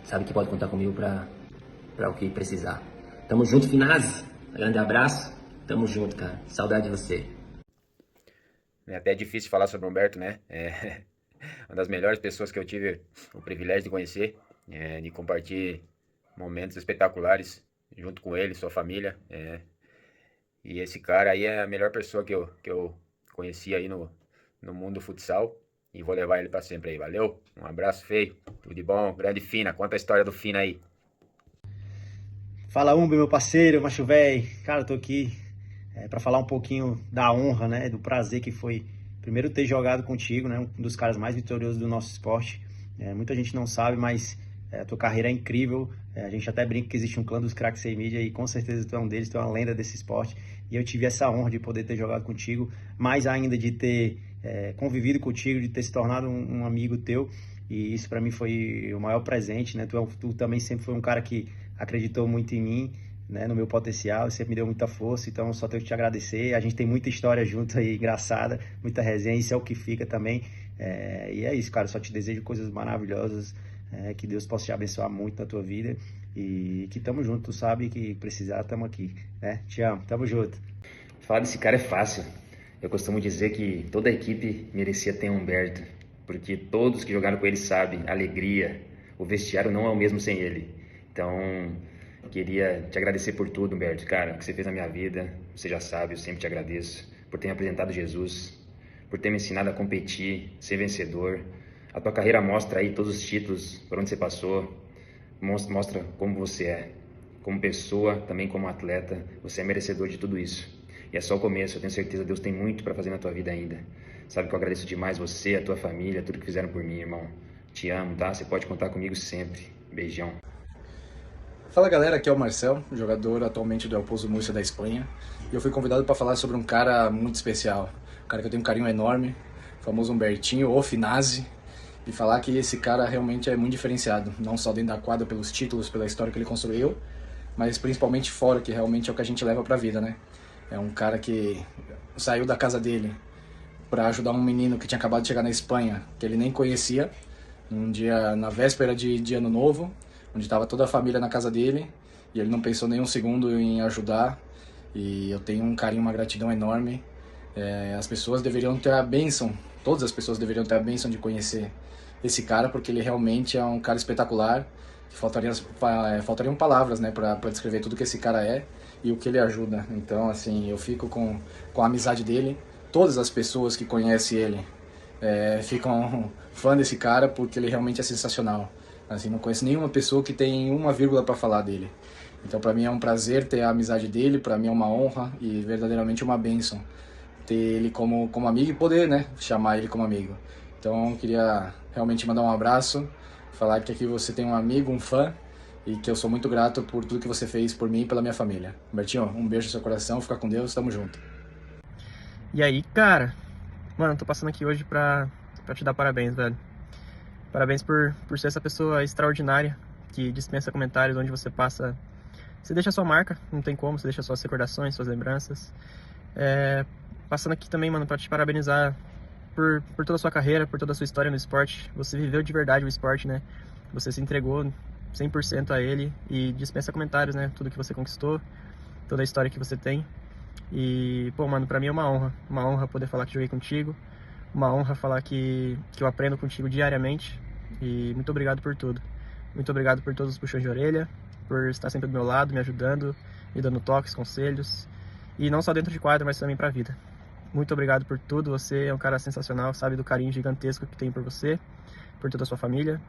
G: sabe que pode contar comigo para o que precisar. Tamo junto, Finazzi. Grande abraço. Tamo junto, cara. Saudade de você.
H: É até difícil falar sobre o Humberto, né? É uma das melhores pessoas que eu tive o privilégio de conhecer, de compartilhar momentos espetaculares junto com ele, sua família. E esse cara aí é a melhor pessoa que eu conheci aí no mundo do futsal. E vou levar ele pra sempre aí. Valeu? Um abraço, feio. Tudo de bom. Grande Fina. Conta a história do Fina aí.
I: Fala, Umbi, meu parceiro, macho véi. Cara, eu tô aqui pra falar um pouquinho da honra, né? Do prazer que foi, primeiro, ter jogado contigo, né? Um dos caras mais vitoriosos do nosso esporte. Muita gente não sabe, mas a tua carreira é incrível. A gente até brinca que existe um clã dos craques sem mídia e com certeza tu é um deles, tu é uma lenda desse esporte. E eu tive essa honra de poder ter jogado contigo, mais ainda de ter convivido contigo, de ter se tornado um amigo teu. E isso para mim foi o maior presente, né? Tu também sempre foi um cara que acreditou muito em mim, né? No meu potencial, sempre me deu muita força, então só tenho que te agradecer. A gente tem muita história junto aí, engraçada, muita resenha, isso é o que fica também. E é isso, cara, só te desejo coisas maravilhosas, que Deus possa te abençoar muito na tua vida e que tamo junto, tu sabe que precisar, tamo aqui, né? Te amo, tamo junto.
J: Falar desse cara é fácil. Eu costumo dizer que toda a equipe merecia ter Humberto, porque todos que jogaram com ele sabem a alegria, o vestiário não é o mesmo sem ele. Então, queria te agradecer por tudo, Humberto. Cara, o que você fez na minha vida, você já sabe, eu sempre te agradeço. Por ter me apresentado Jesus, por ter me ensinado a competir, ser vencedor. A tua carreira mostra aí todos os títulos, por onde você passou. Mostra como você é. Como pessoa, também como atleta, você é merecedor de tudo isso. E é só o começo, eu tenho certeza que Deus tem muito para fazer na tua vida ainda. Sabe que eu agradeço demais você, a tua família, tudo que fizeram por mim, irmão. Te amo, tá? Você pode contar comigo sempre. Beijão.
K: Fala galera, aqui é o Marcel, jogador atualmente do El Pozo Múrcia da Espanha. E eu fui convidado para falar sobre um cara muito especial. Um cara que eu tenho um carinho enorme, o famoso Humbertinho, ou Finazzi. E falar que esse cara realmente é muito diferenciado, não só dentro da quadra pelos títulos, pela história que ele construiu, mas principalmente fora, que realmente é o que a gente leva pra vida, né? É um cara que saiu da casa dele para ajudar um menino que tinha acabado de chegar na Espanha, que ele nem conhecia, um dia na véspera de Ano Novo, onde estava toda a família na casa dele, e ele não pensou nem um segundo em ajudar, e eu tenho um carinho, uma gratidão enorme. As pessoas deveriam ter a bênção, todas as pessoas deveriam ter a bênção de conhecer esse cara, porque ele realmente é um cara espetacular, que faltariam palavras, né, para descrever tudo que esse cara é e o que ele ajuda. Então, assim, eu fico com a amizade dele. Todas as pessoas que conhecem ele ficam fã desse cara, porque ele realmente é sensacional. Assim, não conheço nenhuma pessoa que tem uma vírgula para falar dele. Então, para mim é um prazer ter a amizade dele, para mim é uma honra e verdadeiramente uma bênção ter ele como amigo e poder, né, chamar ele como amigo. Então, eu queria realmente mandar um abraço, falar que aqui você tem um amigo, um fã, e que eu sou muito grato por tudo que você fez por mim e pela minha família. Humbertinho, um beijo no seu coração, fica com Deus, tamo junto.
L: E aí, cara, mano, tô passando aqui hoje pra te dar parabéns, velho. Parabéns por ser essa pessoa extraordinária, que dispensa comentários, onde você passa, você deixa a sua marca, não tem como, você deixa suas recordações, suas lembranças. Passando aqui também, mano, pra te parabenizar por toda a sua carreira, por toda a sua história no esporte. Você viveu de verdade o esporte, né? Você se entregou 100% a ele e dispensa comentários, né? Tudo que você conquistou, toda a história que você tem. E, pô, mano, pra mim é uma honra poder falar que joguei contigo, uma honra falar que eu aprendo contigo diariamente. E muito obrigado por tudo. Muito obrigado por todos os puxões de orelha, por estar sempre do meu lado, me ajudando, me dando toques, conselhos. E não só dentro de quadro, mas também pra vida. Muito obrigado por tudo, você é um cara sensacional, sabe do carinho gigantesco que tem por você, por toda a sua família.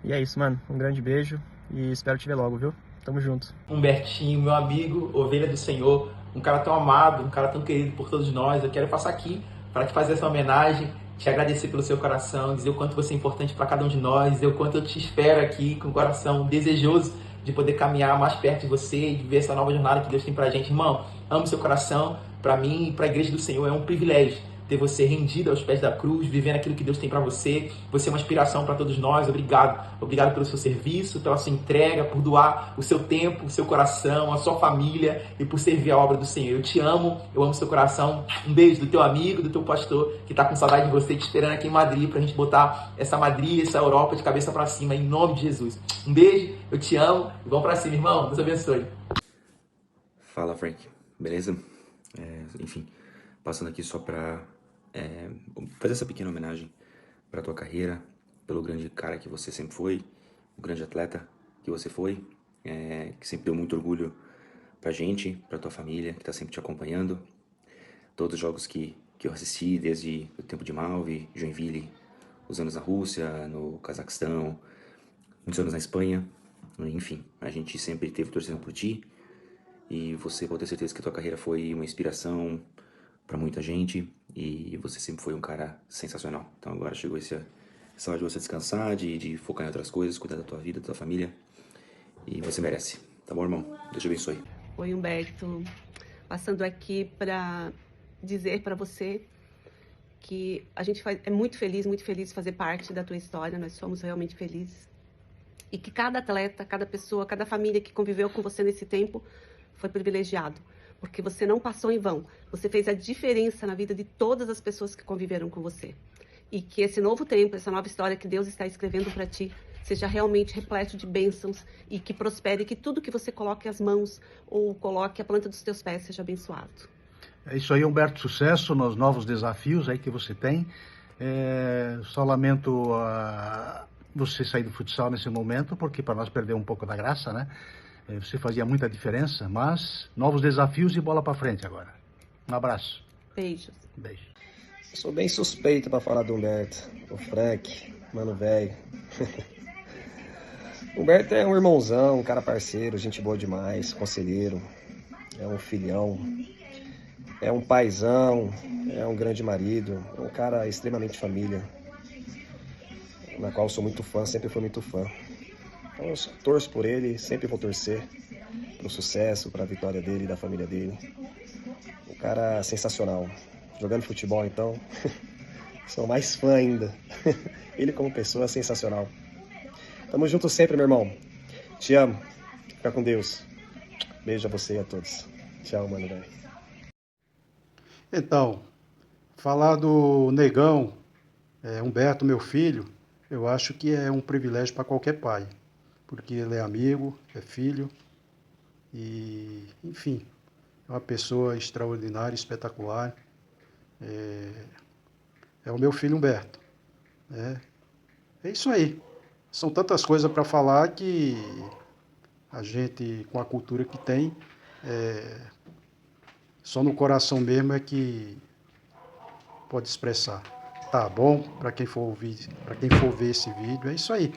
L: E é isso, mano, um grande beijo e espero te ver logo, viu? Tamo junto.
M: Humbertinho, meu amigo, ovelha do Senhor, um cara tão amado, um cara tão querido por todos nós. Eu quero passar aqui para te fazer essa homenagem, te agradecer pelo seu coração, dizer o quanto você é importante para cada um de nós, dizer o quanto eu te espero aqui com o coração desejoso de poder caminhar mais perto de você e de ver essa nova jornada que Deus tem pra gente. Irmão, amo seu coração. Para mim e para a Igreja do Senhor é um privilégio ter você rendido aos pés da cruz, vivendo aquilo que Deus tem para você. Você é uma inspiração para todos nós. Obrigado. Obrigado pelo seu serviço, pela sua entrega, por doar o seu tempo, o seu coração, a sua família e por servir a obra do Senhor. Eu te amo, eu amo seu coração. Um beijo do teu amigo, do teu pastor, que está com saudade de você, te esperando aqui em Madrid para a gente botar essa Madrid, essa Europa de cabeça para cima, em nome de Jesus. Um beijo, eu te amo e vamos para cima, irmão. Deus abençoe.
N: Fala, Frank. Beleza? Enfim, passando aqui só para fazer essa pequena homenagem para tua carreira, pelo grande cara que você sempre foi, o grande atleta que você foi, que sempre deu muito orgulho pra gente, pra tua família, que tá sempre te acompanhando. Todos os jogos que eu assisti, desde o tempo de Malvi, Joinville, os anos na Rússia, no Cazaquistão, muitos anos na Espanha, enfim, a gente sempre esteve torcendo por ti. E você pode ter certeza que a tua carreira foi uma inspiração para muita gente e você sempre foi um cara sensacional. Então agora chegou essa hora de você descansar, de focar em outras coisas, cuidar da tua vida, da tua família, e você merece. Tá bom, irmão? Deus te abençoe.
O: Oi, Humberto. Passando aqui para dizer para você que a gente é muito feliz de fazer parte da tua história. Nós somos realmente felizes. E que cada atleta, cada pessoa, cada família que conviveu com você nesse tempo foi privilegiado, porque você não passou em vão. Você fez a diferença na vida de todas as pessoas que conviveram com você. E que esse novo tempo, essa nova história que Deus está escrevendo para ti, seja realmente repleto de bênçãos e que prospere, que tudo que você coloque as mãos ou coloque a planta dos teus pés seja abençoado.
P: É isso aí, Humberto. Sucesso nos novos desafios aí que você tem. Só lamento você sair do futsal nesse momento, porque para nós perdeu um pouco da graça, né? Você fazia muita diferença, mas novos desafios e bola para frente agora. Um abraço.
O: Beijos.
P: Beijo.
Q: Sou bem suspeito para falar do Humberto, o Frank, mano velho. Humberto é um irmãozão, um cara parceiro, gente boa demais, conselheiro, é um filhão, é um paizão, é um grande marido, é um cara extremamente família, na qual sou muito fã, sempre fui muito fã. Então eu torço por ele, sempre vou torcer pro sucesso, pra vitória dele e da família dele. Um cara sensacional. Jogando futebol, então, sou mais fã ainda. Ele como pessoa, sensacional. Tamo junto sempre, meu irmão. Te amo. Fica com Deus. Beijo a você e a todos. Tchau, mano, velho.
R: Então, falar do Negão, Humberto, meu filho, eu acho que é um privilégio para qualquer pai. Porque ele é amigo, é filho e, enfim, é uma pessoa extraordinária, espetacular. É o meu filho Humberto. É isso aí. São tantas coisas para falar que a gente, com a cultura que tem, só no coração mesmo é que pode expressar. Tá bom? Para quem for ouvir, para quem for ver esse vídeo, é isso aí.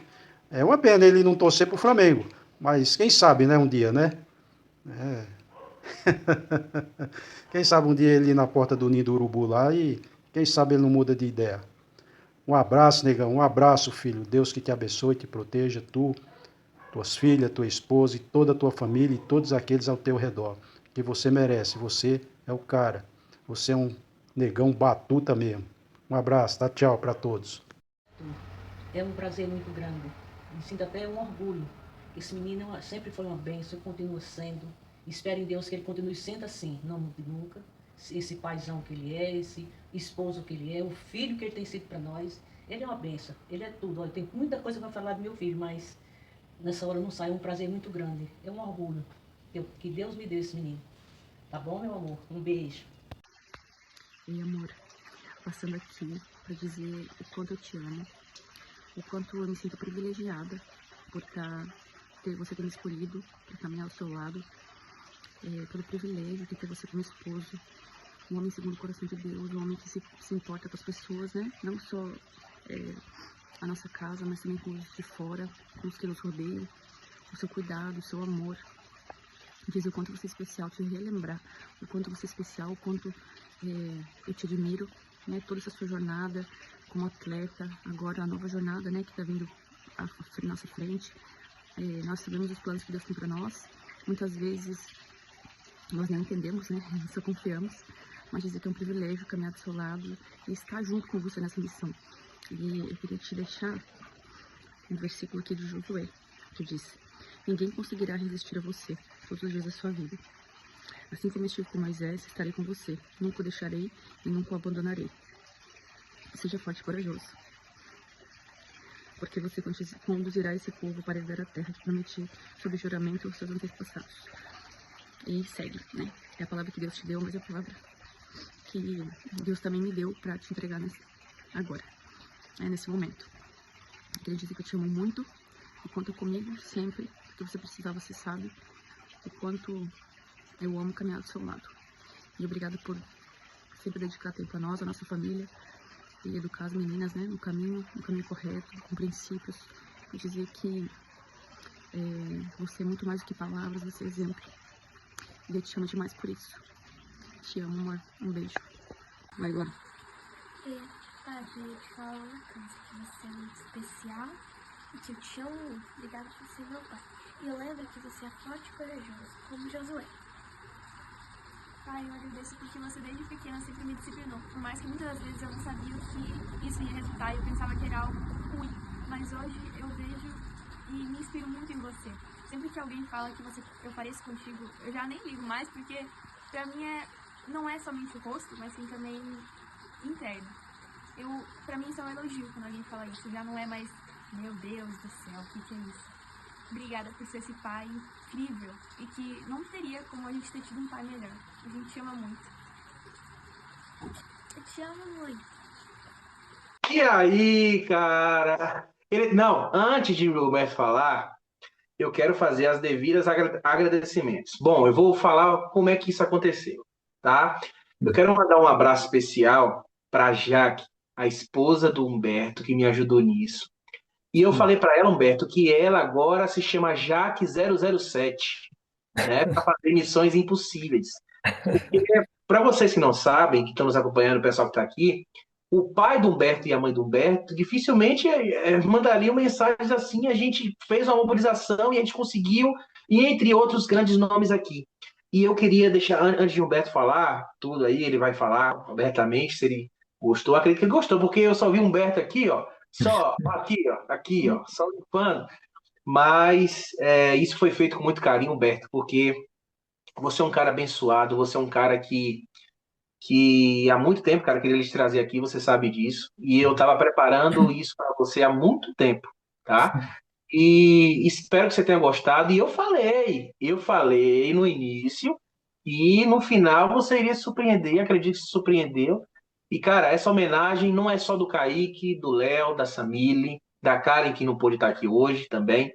R: É uma pena ele não torcer pro Flamengo, mas quem sabe, né, um dia, né? Quem sabe um dia ele ir na porta do Ninho do Urubu lá e quem sabe ele não muda de ideia. Um abraço, Negão, um abraço, filho. Deus que te abençoe, te proteja, tu, tuas filhas, tua esposa e toda a tua família e todos aqueles ao teu redor. Que você merece, você é o cara. Você é um negão batuta mesmo. Um abraço, tá? Tchau para todos.
S: É um prazer muito grande. Me sinto até um orgulho. Esse menino sempre foi uma bênção, continua sendo. Espero em Deus que ele continue sendo assim, não mude nunca. Esse paizão que ele é, esse esposo que ele é, o filho que ele tem sido para nós. Ele é uma bênção, ele é tudo. Olha, tem muita coisa para falar do meu filho, mas nessa hora não sai. É um prazer muito grande. É um orgulho que Deus me deu esse menino. Tá bom, meu amor? Um beijo.
T: Ei, amor, passando aqui para dizer o quanto eu te amo, o quanto eu me sinto privilegiada por você ter me escolhido para caminhar ao seu lado, pelo privilégio de ter você como esposo, um homem segundo o coração de Deus, um homem que se importa com as pessoas, né? Não só a nossa casa, mas também com os de fora, com os que nos rodeiam, o seu cuidado, o seu amor. dizer o quanto você é especial, te relembrar o quanto você é especial, o quanto eu te admiro, né? Toda essa sua jornada como atleta, agora a nova jornada, né, que está vindo à nossa frente. Nós sabemos os planos que Deus tem para nós. Muitas vezes nós não entendemos, né? Só confiamos. Mas dizer que é um privilégio caminhar do seu lado e estar junto com você nessa missão. E eu queria te deixar um versículo aqui de Josué, que diz: ninguém conseguirá resistir a você todos os dias da sua vida. Assim como estive com Moisés, estarei com você. Nunca o deixarei e nunca o abandonarei. Seja forte e corajoso, porque você conduzirá esse povo para herdar a terra que prometi sob juramento aos seus antepassados. E segue, né? É a palavra que Deus te deu, mas é a palavra que Deus também me deu para te entregar agora, nesse momento. Queria dizer que eu te amo muito e conta comigo sempre. O que você precisar, você sabe o quanto eu amo caminhar do seu lado. E obrigada por sempre dedicar tempo a nós, a nossa família, e educar as meninas, né, no caminho correto, com princípios. E dizer que você é muito mais do que palavras, você é exemplo. E eu te amo demais por isso. Te amo, amor. Um beijo. Vai agora.
U: Padre, eu te falo uma coisa, que você é muito especial e que eu te amo muito. Obrigada por ser meu pai. E eu lembro que você é forte e corajoso, como Josué. Pai, eu agradeço porque você desde pequena sempre me disciplinou. Por mais que muitas vezes eu não sabia o que isso ia resultar e eu pensava que era algo ruim. Mas hoje eu vejo e me inspiro muito em você. Sempre que alguém fala que eu pareço contigo, eu já nem ligo mais, porque pra mim não é somente o rosto, mas sim também interno. Pra mim isso é um elogio quando alguém fala isso. Já não é mais, meu Deus do céu, o que é isso? Obrigada por ser esse pai incrível e que não teria como a gente ter tido um pai melhor. A gente te ama muito. Eu te amo muito.
A: E aí, cara? Não, antes de o Roberto falar, eu quero fazer as devidas agradecimentos. Bom, eu vou falar como é que isso aconteceu, tá? Eu quero mandar um abraço especial para a Jaque, a esposa do Humberto, que me ajudou nisso. E eu falei para ela, Humberto, que ela agora se chama Jaque 007, né? Para fazer missões impossíveis. Para vocês que não sabem, que estão nos acompanhando, o pessoal que está aqui, o pai do Humberto e a mãe do Humberto dificilmente mandariam mensagens assim. A gente fez uma mobilização e a gente conseguiu, e entre outros grandes nomes aqui. E eu queria deixar, antes de Humberto falar tudo aí, ele vai falar abertamente se ele gostou. Acredito que ele gostou, porque eu só vi Humberto aqui, ó, só aqui, ó, só limpando. Mas isso foi feito com muito carinho, Humberto, porque você é um cara abençoado, você é um cara que há muito tempo, cara, queria te trazer aqui, você sabe disso, e eu estava preparando isso para você há muito tempo, tá? E espero que você tenha gostado, e eu falei no início, e no final você iria se surpreender, acredito que se surpreendeu, e cara, essa homenagem não é só do Kaique, do Léo, da Samile, da Karen, que não pôde estar aqui hoje também,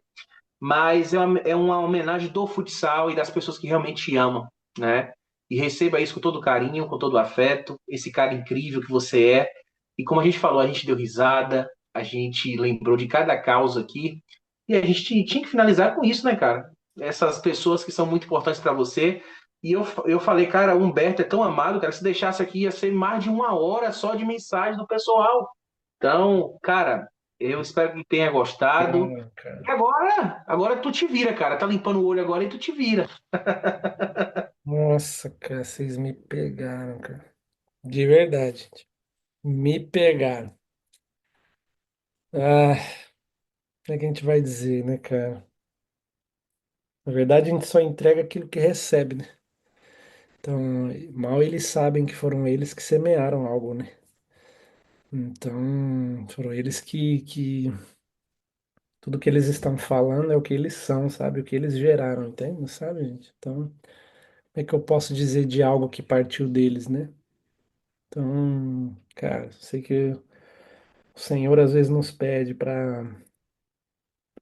A: mas é uma homenagem do futsal e das pessoas que realmente amam, né? E receba isso com todo carinho, com todo afeto, esse cara incrível que você é. E como a gente falou, a gente deu risada, a gente lembrou de cada causa aqui, e a gente tinha que finalizar com isso, né, cara? Essas pessoas que são muito importantes para você. E eu falei, cara, o Humberto é tão amado, cara, se deixasse aqui ia ser mais de 1 hora só de mensagem do pessoal. Então, cara, eu espero que tenha gostado. E agora tu te vira, cara. Tá limpando o olho agora e tu te vira.
B: Nossa, cara, vocês me pegaram, cara. De verdade, gente. Me pegaram. Ah, o que a gente vai dizer, né, cara? Na verdade, a gente só entrega aquilo que recebe, né? Então, mal eles sabem que foram eles que semearam algo, né? Então, foram eles que tudo que eles estão falando é o que eles são, sabe? O que eles geraram, entende? Sabe, gente? Então, como é que eu posso dizer de algo que partiu deles, né? Então, cara, sei que o Senhor às vezes nos pede para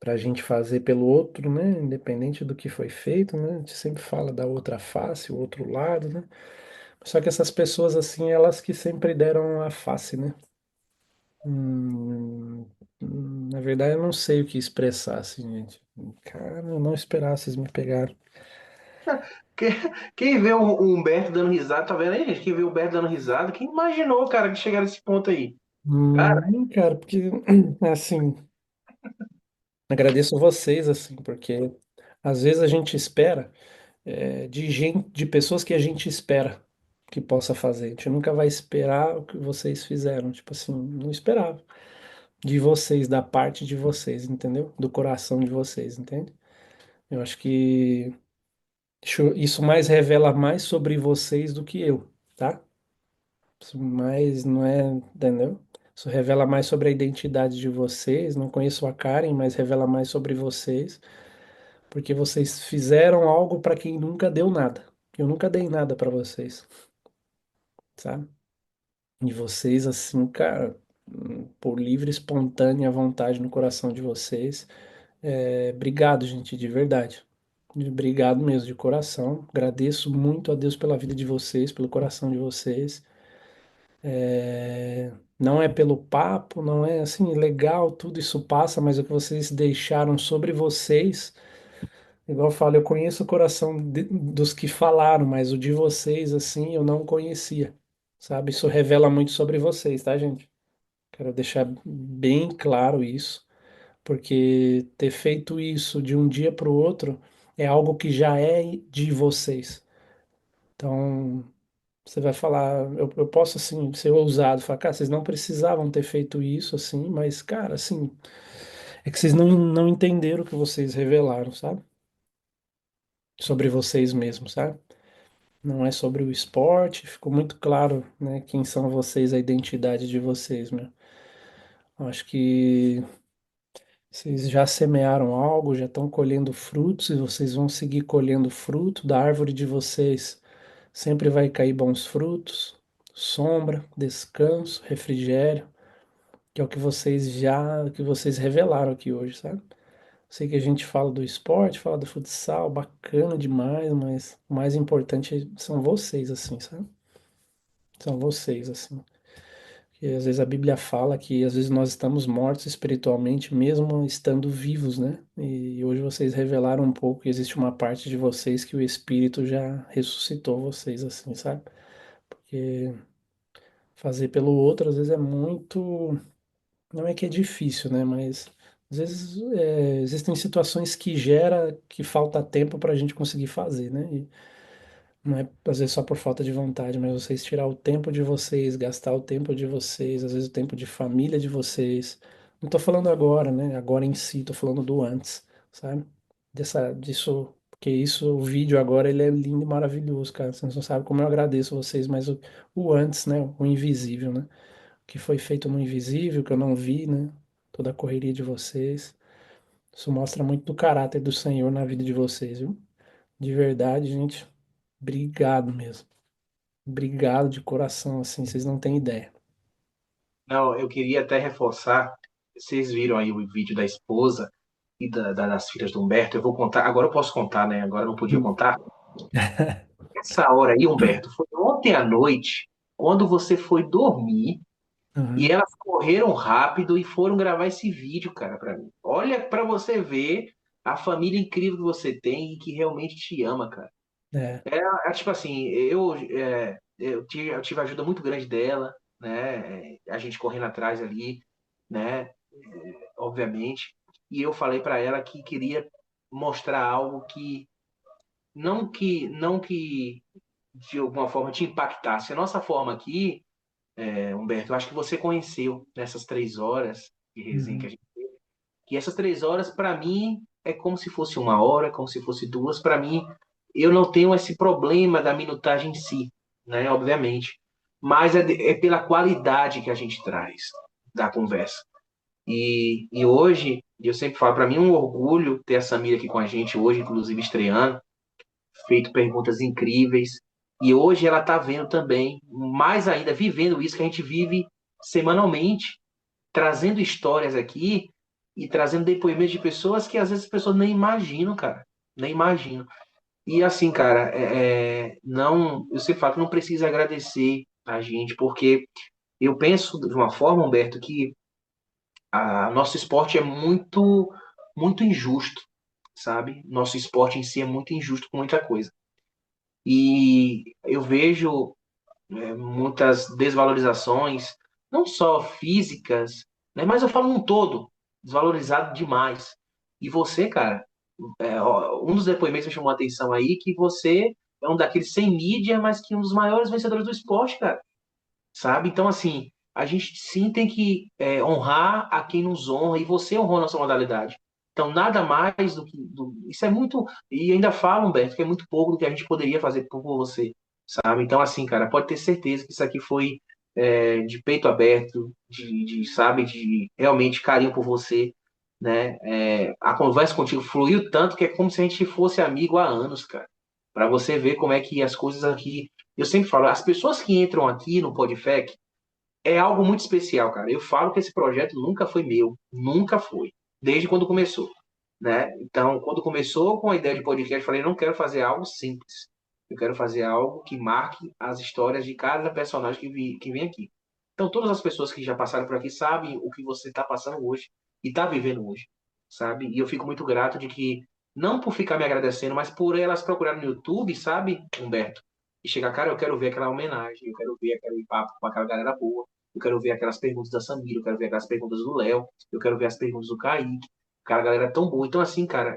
B: a gente fazer pelo outro, né? Independente do que foi feito, né? A gente sempre fala da outra face, o outro lado, né? Só que essas pessoas assim, elas que sempre deram a face, né? Na verdade, eu não sei o que expressar, assim, gente. Cara, eu não esperava, vocês me pegaram.
A: Quem, quem vê o Humberto dando risada, tá vendo aí, gente? Quem vê o Humberto dando risada, quem imaginou, cara, que chegar nesse ponto aí? Cara,
B: Cara, porque, assim, agradeço vocês, assim, porque às vezes a gente espera de gente, de pessoas que a gente espera que possa fazer. A gente nunca vai esperar o que vocês fizeram, tipo assim, não esperava. De vocês, da parte de vocês, entendeu? Do coração de vocês, entende? Eu acho que isso mais revela mais sobre vocês do que eu, tá? Isso mais não é, entendeu? Isso revela mais sobre a identidade de vocês. Não conheço a Karen, mas revela mais sobre vocês, porque vocês fizeram algo para quem nunca deu nada. Eu nunca dei nada para vocês, sabe? E vocês, assim, cara, por livre, espontânea vontade no coração de vocês. Obrigado, gente, de verdade. Obrigado mesmo, de coração. Agradeço muito a Deus pela vida de vocês, pelo coração de vocês. Não é pelo papo, não é assim, legal, tudo isso passa, mas o que vocês deixaram sobre vocês, igual eu falo, eu conheço o coração dos que falaram, mas o de vocês, assim, eu não conhecia, sabe? Isso revela muito sobre vocês, tá, gente? Quero deixar bem claro isso, porque ter feito isso de um dia para o outro é algo que já é de vocês. Então, você vai falar, eu posso assim ser ousado, falar, cara, vocês não precisavam ter feito isso assim, mas cara, assim, é que vocês não entenderam o que vocês revelaram, sabe? Sobre vocês mesmos, sabe? Não é sobre o esporte, ficou muito claro, né, quem são vocês, a identidade de vocês, meu. Acho que vocês já semearam algo, já estão colhendo frutos e vocês vão seguir colhendo fruto da árvore de vocês. Sempre vai cair bons frutos, sombra, descanso, refrigério, que é o que vocês revelaram aqui hoje, sabe? Sei que a gente fala do esporte, fala do futsal, bacana demais, mas o mais importante são vocês, assim, sabe? São vocês, assim. E às vezes a Bíblia fala que às vezes nós estamos mortos espiritualmente, mesmo estando vivos, né? E hoje vocês revelaram um pouco que existe uma parte de vocês que o Espírito já ressuscitou vocês, assim, sabe? Porque fazer pelo outro às vezes é muito. Não é que é difícil, né? Mas às vezes existem situações que gera que falta tempo para a gente conseguir fazer, né? E não é às vezes só por falta de vontade, mas vocês tirar o tempo de vocês, gastar o tempo de vocês, às vezes o tempo de família de vocês. Não tô falando agora, né? Agora em si, tô falando do antes, sabe? Disso, porque isso, o vídeo agora, ele é lindo e maravilhoso, cara. Vocês não sabem como eu agradeço vocês, mas o antes, né? O invisível, né? O que foi feito no invisível, que eu não vi, né? Toda a correria de vocês. Isso mostra muito do caráter do Senhor na vida de vocês, viu? De verdade, gente. Obrigado mesmo. Obrigado de coração, assim, vocês não têm ideia.
A: não, eu queria até reforçar. Vocês viram aí o vídeo da esposa e das filhas do Humberto. Eu vou contar. Agora eu posso contar, né? Agora eu não podia contar. Essa hora aí, Humberto, foi ontem à noite, quando você foi dormir, e elas correram rápido e foram gravar esse vídeo, cara, pra mim. Olha, pra você ver a família incrível que você tem e que realmente te ama, cara.
B: É.
A: Tipo assim, eu tive a ajuda muito grande dela, né? A gente correndo atrás ali, né? Obviamente. E eu falei pra ela que queria mostrar algo que de alguma forma te impactasse. A nossa forma aqui, Humberto, eu acho que você conheceu nessas 3 horas de resenha que a gente teve, que essas 3 horas, para mim, é como se fosse 1 hora, como se fosse 2. Para mim, eu não tenho esse problema da minutagem em si, né? Obviamente. Mas é pela qualidade que a gente traz da conversa. E hoje, eu sempre falo, para mim é um orgulho ter a Samira aqui com a gente hoje, inclusive estreando, feito perguntas incríveis. E hoje ela está vendo também, mais ainda, vivendo isso que a gente vive semanalmente, trazendo histórias aqui e trazendo depoimentos de pessoas que às vezes as pessoas nem imaginam, cara. Nem imaginam. E assim, cara, não, eu sempre falo que não precisa agradecer a gente, porque eu penso de uma forma, Humberto, que nosso esporte é muito, muito injusto, sabe? Nosso esporte em si é muito injusto com muita coisa. E eu vejo muitas desvalorizações, não só físicas, né, mas eu falo um todo, desvalorizado demais. E você, cara, um dos depoimentos me chamou a atenção aí que você é um daqueles sem mídia, mas que um dos maiores vencedores do esporte, cara, sabe? Então, assim, a gente sim tem que honrar a quem nos honra, e você honrou a nossa modalidade. Então, nada mais do que. Isso é muito. E ainda falo, Humberto, que é muito pouco do que a gente poderia fazer por você, sabe? Então, assim, cara, pode ter certeza que isso aqui foi de peito aberto, sabe, de realmente carinho por você, né? A conversa contigo fluiu tanto que é como se a gente fosse amigo há anos, cara. Para você ver como é que as coisas aqui. Eu sempre falo, as pessoas que entram aqui no Podfec é algo muito especial, cara. Eu falo que esse projeto nunca foi meu, nunca foi, desde quando começou, né? Então, quando começou com a ideia de podcast, eu falei, não quero fazer algo simples. Eu quero fazer algo que marque as histórias de cada personagem que vem aqui. Então, todas as pessoas que já passaram por aqui sabem o que você está passando hoje e está vivendo hoje, sabe? E eu fico muito grato de que, não por ficar me agradecendo, mas por elas procurarem no YouTube, sabe, Humberto? E chegar, cara, eu quero ver aquela homenagem, eu quero ver aquele papo com aquela galera boa, eu quero ver aquelas perguntas da Samira, eu quero ver aquelas perguntas do Léo, eu quero ver as perguntas do Kaique. Cara, a galera é tão boa. Então, assim, cara,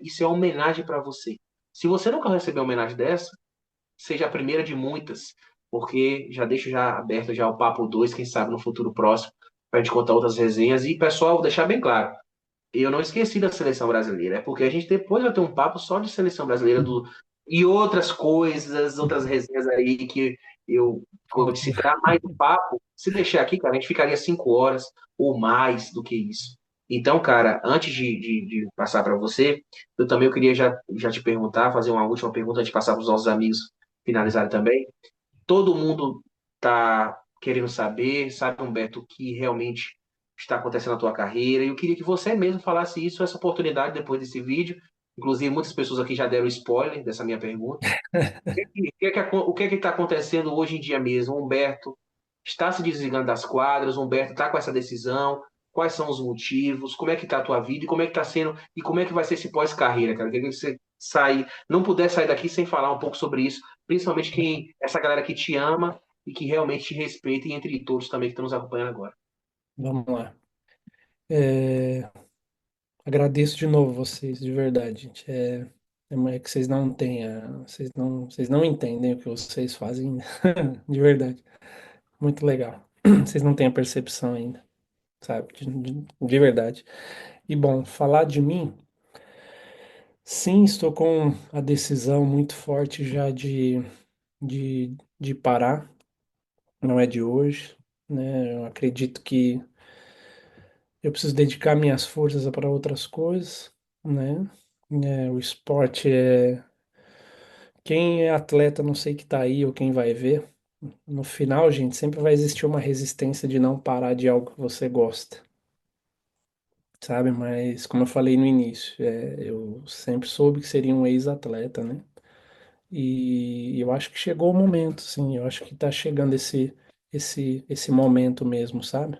A: isso é uma homenagem para você. Se você nunca recebeu uma homenagem dessa, seja a primeira de muitas, porque já deixo já aberto já o papo 2 quem sabe no futuro próximo, para a gente contar outras resenhas. E, pessoal, vou deixar bem claro, eu não esqueci da seleção brasileira, é porque a gente depois vai ter um papo só de seleção brasileira e outras coisas, outras resenhas aí que eu vou te citar, mas o papo, se deixar aqui, cara, a gente ficaria 5 horas ou mais do que isso. Então, cara, antes de passar para você, eu queria já te perguntar, fazer uma última pergunta antes de passar para os nossos amigos finalizarem também. Todo mundo está querendo saber, sabe, Humberto, o que realmente está acontecendo na tua carreira. E eu queria que você mesmo falasse isso, essa oportunidade depois desse vídeo. Inclusive, muitas pessoas aqui já deram spoiler dessa minha pergunta. O que está acontecendo hoje em dia mesmo? O Humberto está se desligando das quadras, o Humberto está com essa decisão. Quais são os motivos? Como é que está a tua vida? E como é que está sendo? E como é que vai ser esse pós-carreira, cara? Eu queria que você não puder sair daqui sem falar um pouco sobre isso, principalmente essa galera que te ama e que realmente te respeita, e entre todos também que estão nos acompanhando agora.
B: Vamos lá. Agradeço de novo vocês, de verdade, gente. É que vocês não têm vocês não entendem o que vocês fazem, de verdade. Muito legal. Vocês não têm a percepção ainda, sabe? De verdade. E bom, falar de mim, sim, estou com a decisão muito forte já de parar. Não é de hoje, né? Eu acredito que eu preciso dedicar minhas forças para outras coisas, né? O esporte quem é atleta, não sei que tá aí ou quem vai ver, no final, gente, sempre vai existir uma resistência de não parar de algo que você gosta, sabe? Mas, como eu falei no início, eu sempre soube que seria um ex-atleta, né? E eu acho que chegou o momento, sim, eu acho que tá chegando esse momento mesmo, sabe?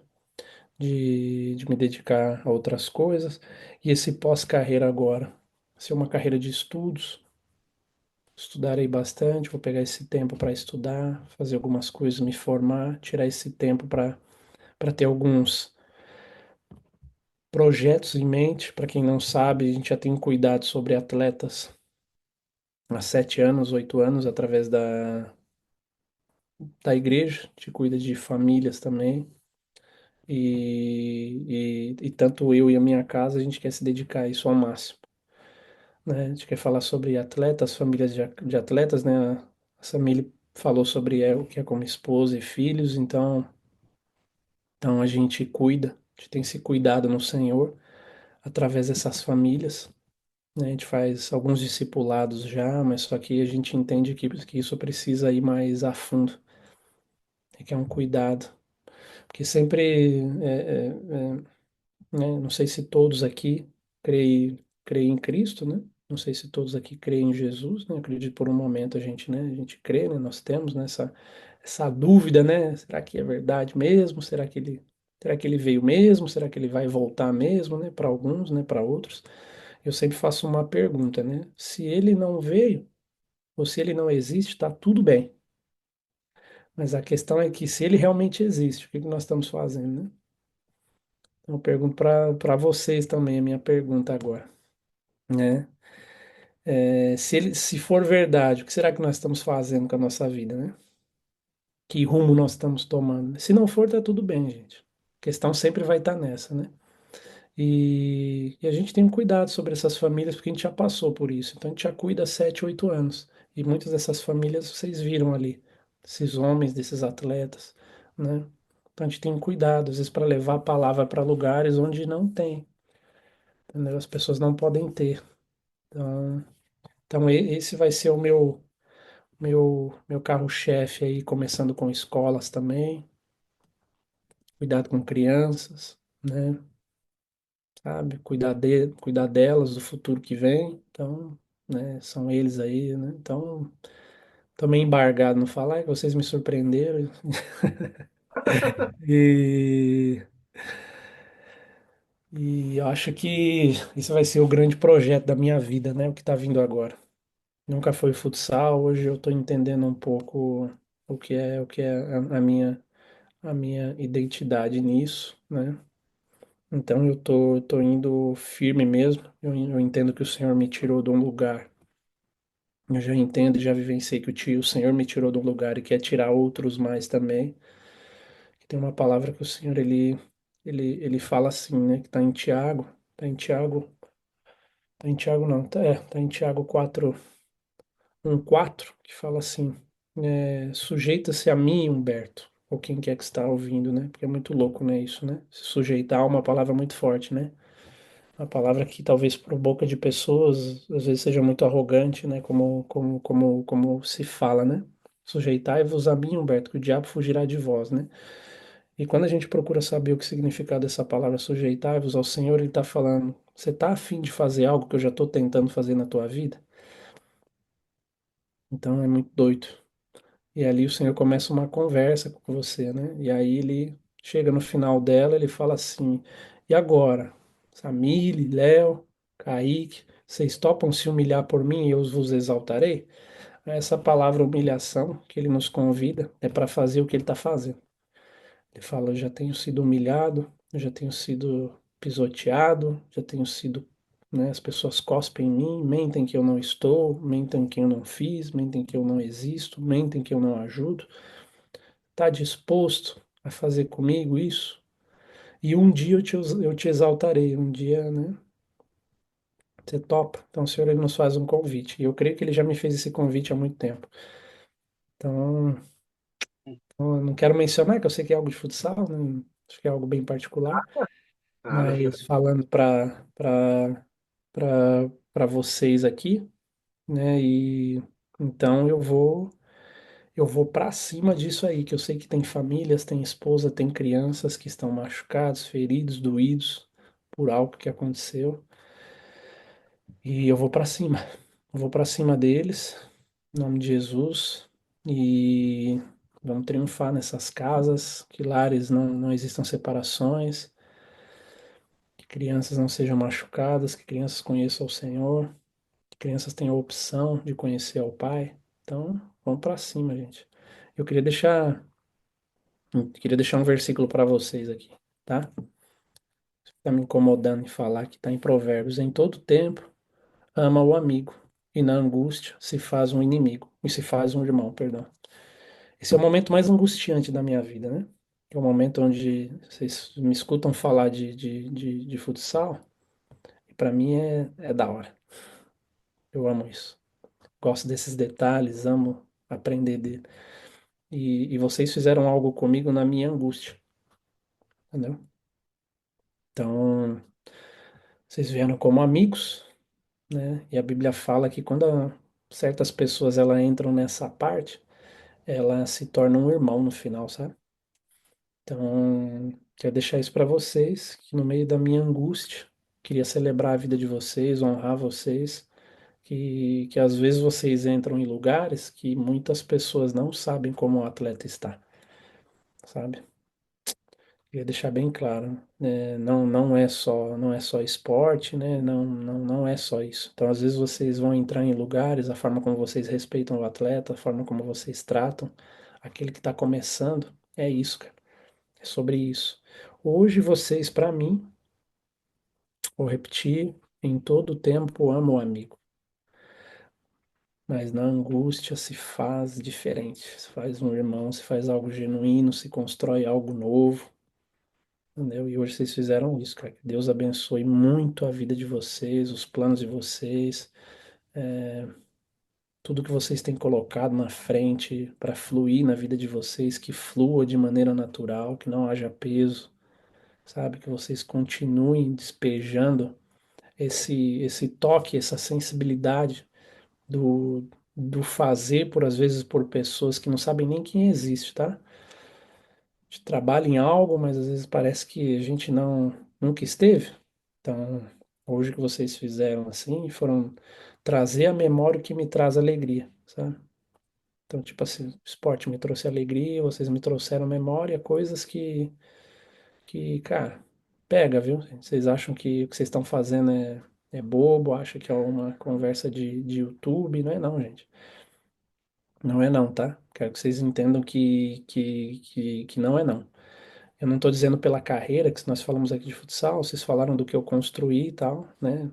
B: De me dedicar a outras coisas. E esse pós-carreira agora, ser uma carreira de estudos. Estudarei bastante, vou pegar esse tempo para estudar, fazer algumas coisas, me formar, tirar esse tempo para ter alguns projetos em mente. Para quem não sabe, a gente já tem cuidado sobre atletas há 7 anos, 8 anos, através da igreja, a gente cuida de famílias também. E tanto eu e a minha casa, a gente quer se dedicar a isso ao máximo, né? A gente quer falar sobre atletas, famílias de atletas, né? A Samile falou sobre o que é como esposa e filhos, então a gente cuida, a gente tem se cuidado no Senhor através dessas famílias, né? A gente faz alguns discipulados já, mas só que a gente entende que isso precisa ir mais a fundo, que é um cuidado, porque sempre né? Não sei se todos aqui creem em Cristo, né? Não sei se todos aqui creem em Jesus, né? Eu acredito por um momento a gente crê, né? Nós temos, né, essa dúvida, né? Será que é verdade mesmo? Será que ele veio mesmo? Será que ele vai voltar mesmo, né? Para alguns, né? Para outros. eu sempre faço uma pergunta, né? Se ele não veio, ou se ele não existe, tá tudo bem. Mas a questão é que se ele realmente existe, o que que nós estamos fazendo, né? Então, eu pergunto para vocês também, a minha pergunta agora, né? Se for verdade, o que será que nós estamos fazendo com a nossa vida, né? Que rumo nós estamos tomando? Se não for, tá tudo bem, gente. A questão sempre vai estar nessa, né? E a gente tem um cuidado sobre essas famílias, porque a gente já passou por isso. Então a gente já cuida há 7, 8 anos. E muitas dessas famílias vocês viram ali, esses homens, desses atletas, né? Então a gente tem um cuidado, às vezes, para levar a palavra para lugares onde não tem, entendeu? As pessoas não podem ter. Então esse vai ser o meu carro-chefe aí, começando com escolas também, cuidado com crianças, né? Sabe? Cuidar delas, do futuro que vem. Então, né, são eles aí, né? Então, tô meio embargado no falar, que vocês me surpreenderam. E, e eu acho que isso vai ser o grande projeto da minha vida, né? O que tá vindo agora. Nunca foi futsal, hoje eu tô entendendo um pouco o que é a minha identidade nisso, né? Então eu tô indo firme mesmo. Eu entendo que o Senhor me tirou de um lugar. Eu já entendo, já vivenciei que o Senhor me tirou de um lugar e quer tirar outros mais também. Tem uma palavra que o Senhor ele fala assim, né? Que tá em Tiago não, tá em Tiago 4:1-4, que fala assim: sujeita-se a mim, Humberto, ou quem quer que está ouvindo, né? Porque é muito louco, né? Isso, né? Se sujeitar é uma palavra muito forte, né? Uma palavra que talvez por boca de pessoas às vezes seja muito arrogante, né? Como se fala, né? Sujeitai-vos a mim, Humberto, que o diabo fugirá de vós, né? E quando a gente procura saber o que significa dessa palavra sujeitai-vos ao Senhor, ele está falando: você está afim de fazer algo que eu já estou tentando fazer na tua vida? Então é muito doido. E ali o Senhor começa uma conversa com você, né? E aí ele chega no final dela, ele fala assim: e agora, Samile, Léo, Kaique, vocês topam se humilhar por mim e eu vos exaltarei? Essa palavra humilhação que ele nos convida é para fazer o que ele está fazendo. Ele fala: eu já tenho sido humilhado, eu já tenho sido pisoteado, já tenho sido, né, as pessoas cospem em mim, mentem que eu não estou, mentem que eu não fiz, mentem que eu não existo, mentem que eu não ajudo. Está disposto a fazer comigo isso? E um dia eu te exaltarei, um dia, né? Você topa? Então o Senhor ele nos faz um convite. E eu creio que ele já me fez esse convite há muito tempo. Então, eu não quero mencionar, que eu sei que é algo de futsal, né? Acho que é algo bem particular.
A: Nada, fica.
B: Mas falando para vocês aqui, né? E então eu vou para cima disso aí, que eu sei que tem famílias, tem esposa, tem crianças que estão machucados, feridos, doídos por algo que aconteceu. E eu vou para cima. Eu vou para cima deles, em nome de Jesus, e vamos triunfar nessas casas, que lares não existam separações, que crianças não sejam machucadas, que crianças conheçam o Senhor, que crianças tenham a opção de conhecer ao Pai. Então, vamos para cima, gente. Eu queria deixar um versículo para vocês aqui, tá? Está me incomodando em falar que está em Provérbios. Em todo tempo, ama o amigo, e na angústia se faz um inimigo, e se faz um irmão, perdão. Esse é o momento mais angustiante da minha vida, né? É o momento onde vocês me escutam falar de futsal, e para mim é da hora. Eu amo isso. Gosto desses detalhes, amo aprender dele. E vocês fizeram algo comigo na minha angústia, entendeu? Então, vocês vieram como amigos, né? E a Bíblia fala que quando certas pessoas elas entram nessa parte, elas se tornam um irmão no final, sabe? Então, quero deixar isso para vocês, que no meio da minha angústia, queria celebrar a vida de vocês, honrar vocês, que às vezes vocês entram em lugares que muitas pessoas não sabem como o atleta está, sabe? Queria deixar bem claro, né? Não é só esporte, né? Não é só isso. Então, às vezes vocês vão entrar em lugares, a forma como vocês respeitam o atleta, a forma como vocês tratam aquele que está começando, é isso, cara. É sobre isso. Hoje vocês, para mim, vou repetir, em todo tempo amo o amigo, mas na angústia se faz diferente. Se faz um irmão, se faz algo genuíno, se constrói algo novo. Entendeu? E hoje vocês fizeram isso, cara. Que Deus abençoe muito a vida de vocês, os planos de vocês, é, tudo que vocês têm colocado na frente para fluir na vida de vocês, que flua de maneira natural, que não haja peso, sabe? Que vocês continuem despejando esse toque, essa sensibilidade do fazer, por às vezes por pessoas que não sabem nem quem existe, tá? A gente trabalha em algo, mas às vezes parece que a gente nunca esteve. Então, hoje que vocês fizeram assim, foram trazer a memória o que me traz alegria, sabe? Então, tipo assim, o esporte me trouxe alegria, vocês me trouxeram memória, coisas cara, pega, viu? Vocês acham que o que vocês estão fazendo é bobo, acham que é uma conversa de YouTube, não é não, gente. Não é não, tá? Quero que vocês entendam que não é não. Eu não estou dizendo pela carreira, que nós falamos aqui de futsal, vocês falaram do que eu construí e tal, né?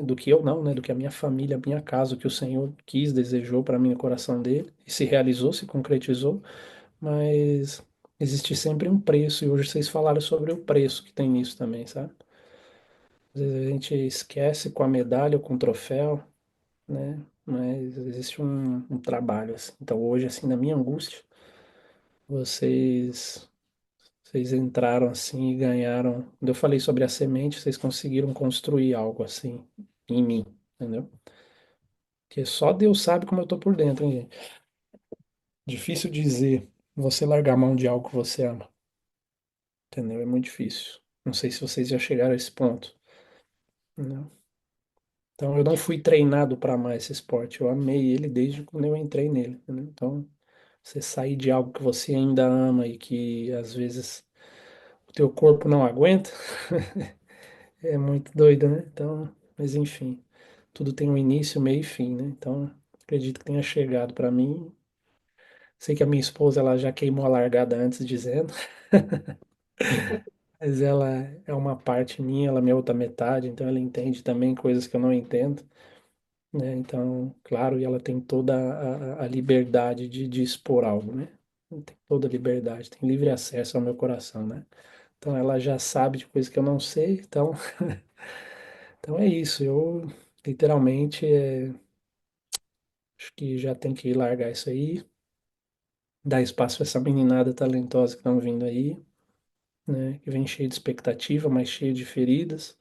B: Do que eu não, né? Do que a minha família, a minha casa, o que o Senhor quis, desejou para mim no coração dele, e se realizou, se concretizou, mas existe sempre um preço, e hoje vocês falaram sobre o preço que tem nisso também, sabe? Às vezes a gente esquece com a medalha ou com o troféu, né? Mas existe um trabalho, assim. Então hoje, assim, na minha angústia, vocês vocês entraram assim e ganharam. Quando eu falei sobre a semente, vocês conseguiram construir algo assim em mim, entendeu? Porque só Deus sabe como eu tô por dentro, hein, gente? Difícil dizer você largar a mão de algo que você ama, entendeu? É muito difícil. Não sei se vocês já chegaram a esse ponto, entendeu? Então eu não fui treinado para amar esse esporte. Eu amei ele desde quando eu entrei nele, entendeu? Então você sair de algo que você ainda ama e que às vezes o teu corpo não aguenta. É muito doido, né? Então, mas enfim, tudo tem um início, meio e fim, né? Então, acredito que tenha chegado para mim. Sei que a minha esposa ela já queimou a largada antes dizendo, mas ela é uma parte minha, ela é minha outra metade, então ela entende também coisas que eu não entendo, né? Então, claro, e ela tem toda a liberdade de expor algo, né? Tem toda a liberdade, tem livre acesso ao meu coração, né? Então ela já sabe de coisas que eu não sei, então, então é isso. Eu literalmente acho que já tem que largar isso aí, dar espaço para essa meninada talentosa que estão vindo aí, né? Que vem cheio de expectativa, mas cheio de feridas,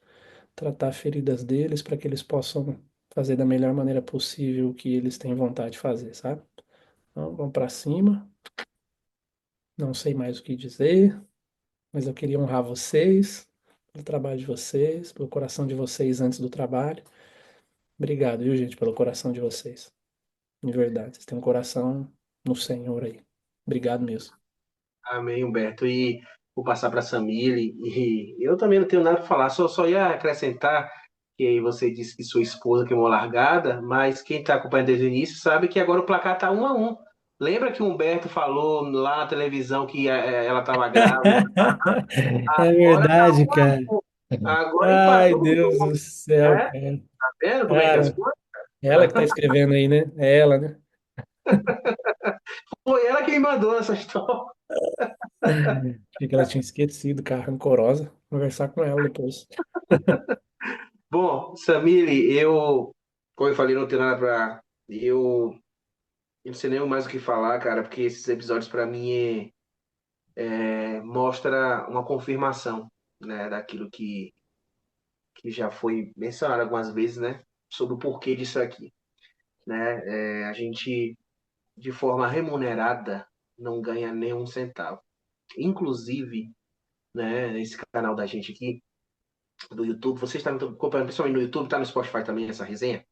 B: tratar feridas deles para que eles possam fazer da melhor maneira possível o que eles têm vontade de fazer, sabe? Então, vamos para cima. Não sei mais o que dizer, mas eu queria honrar vocês, pelo trabalho de vocês, pelo coração de vocês antes do trabalho. Obrigado, viu, gente, pelo coração de vocês. De verdade, vocês têm um coração no Senhor aí. Obrigado mesmo.
A: Amém, Humberto. E vou passar para a Samile. E eu também não tenho nada para falar, só ia acrescentar que você disse que sua esposa queimou a largada, mas quem está acompanhando desde o início sabe que agora o placar está 1-1. Lembra que o Humberto falou lá na televisão que ela estava grávida?
B: É
A: Agora está
B: verdade,
A: 1 a
B: cara.
A: 1. Agora
B: Ai,
A: empatou,
B: Deus do céu,
A: né?
B: cara.
A: Tá vendo como é que é as
B: Cara,
A: coisas?
B: ela que tá escrevendo aí, né? É ela, né?
A: Foi ela quem mandou essa história.
B: Achei que ela tinha esquecido, cara, rancorosa. Vou conversar com ela depois.
A: Bom, Samile, como eu falei, não tenho nada para. Eu não sei nem mais o que falar, cara, porque esses episódios para mim mostra uma confirmação, né, daquilo que já foi mencionado algumas vezes, né, sobre o porquê disso aqui, né? A gente de forma remunerada não ganha nenhum centavo. Inclusive, né, nesse canal da gente aqui do YouTube, você está me acompanhando principalmente no YouTube, tá no Spotify também essa resenha.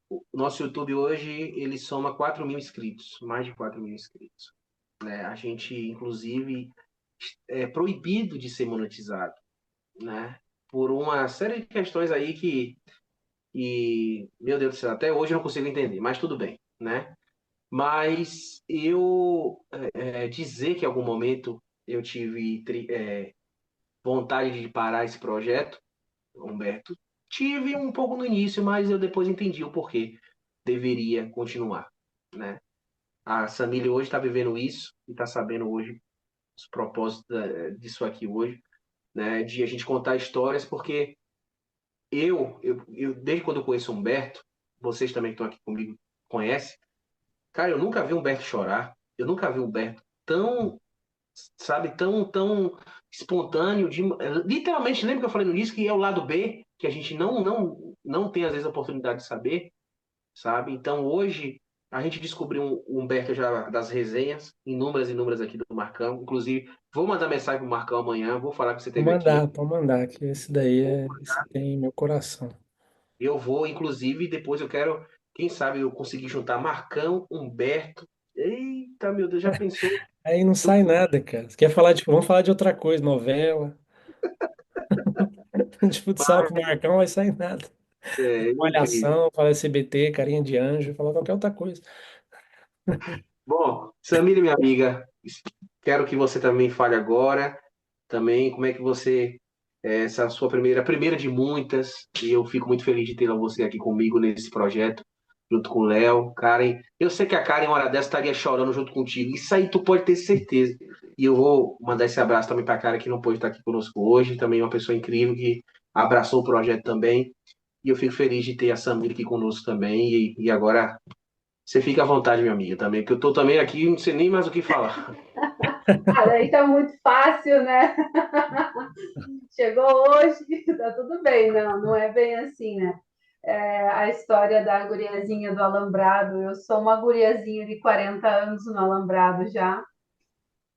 A: O nosso YouTube hoje ele soma 4.000 inscritos, mais de 4.000 inscritos, né? A gente inclusive proibido de ser monetizado, né? Por uma série de questões aí meu Deus do céu, até hoje eu não consigo entender, mas tudo bem, né? Mas eu dizer que em algum momento eu tive vontade de parar esse projeto, Humberto, tive um pouco no início, mas eu depois entendi o porquê deveria continuar, né? A Samília hoje está vivendo isso e está sabendo hoje os propósitos disso aqui hoje, né? De a gente contar histórias, porque desde quando eu conheço o Humberto, vocês também que estão aqui comigo conhecem, cara, eu nunca vi o Humberto chorar, eu nunca vi o Humberto tão, sabe, tão espontâneo, literalmente, lembra que eu falei no início que é o lado B, que a gente não tem às vezes a oportunidade de saber, sabe? Então hoje a gente descobriu o Humberto já das resenhas, inúmeras e inúmeras aqui do Marcão, inclusive vou mandar mensagem pro Marcão amanhã, vou falar que você esteve aqui.
B: Pode mandar, que esse daí esse tem meu coração.
A: Eu vou, inclusive, depois eu quero, quem sabe eu conseguir juntar Marcão, Humberto. Eita, meu Deus, já pensou?
B: Aí não sai nada, cara. Você quer falar vamos falar de outra coisa, novela. De futsal com o Marcão, vai sair nada.
A: Incrível.
B: Malhação, falar SBT, Carinha de Anjo, falar qualquer outra coisa.
A: Bom, Samira, minha amiga, quero que você também fale agora, também, como é que você, essa sua primeira de muitas, e eu fico muito feliz de ter você aqui comigo nesse projeto, junto com o Léo, Karen. Eu sei que a Karen, uma hora dessa, estaria chorando junto contigo, isso aí tu pode ter certeza. E eu vou mandar esse abraço também para a Karen, que não pôde estar aqui conosco hoje, também uma pessoa incrível que abraçou o projeto também, e eu fico feliz de ter a Samira aqui conosco também, e agora você fica à vontade, minha amiga, também, porque eu tô também aqui, não sei nem mais o que falar.
C: Aí tá muito fácil, né? Chegou hoje, tá tudo bem. Não é bem assim, né? A história da guriazinha do Alambrado. Eu sou uma guriazinha de 40 anos no Alambrado já.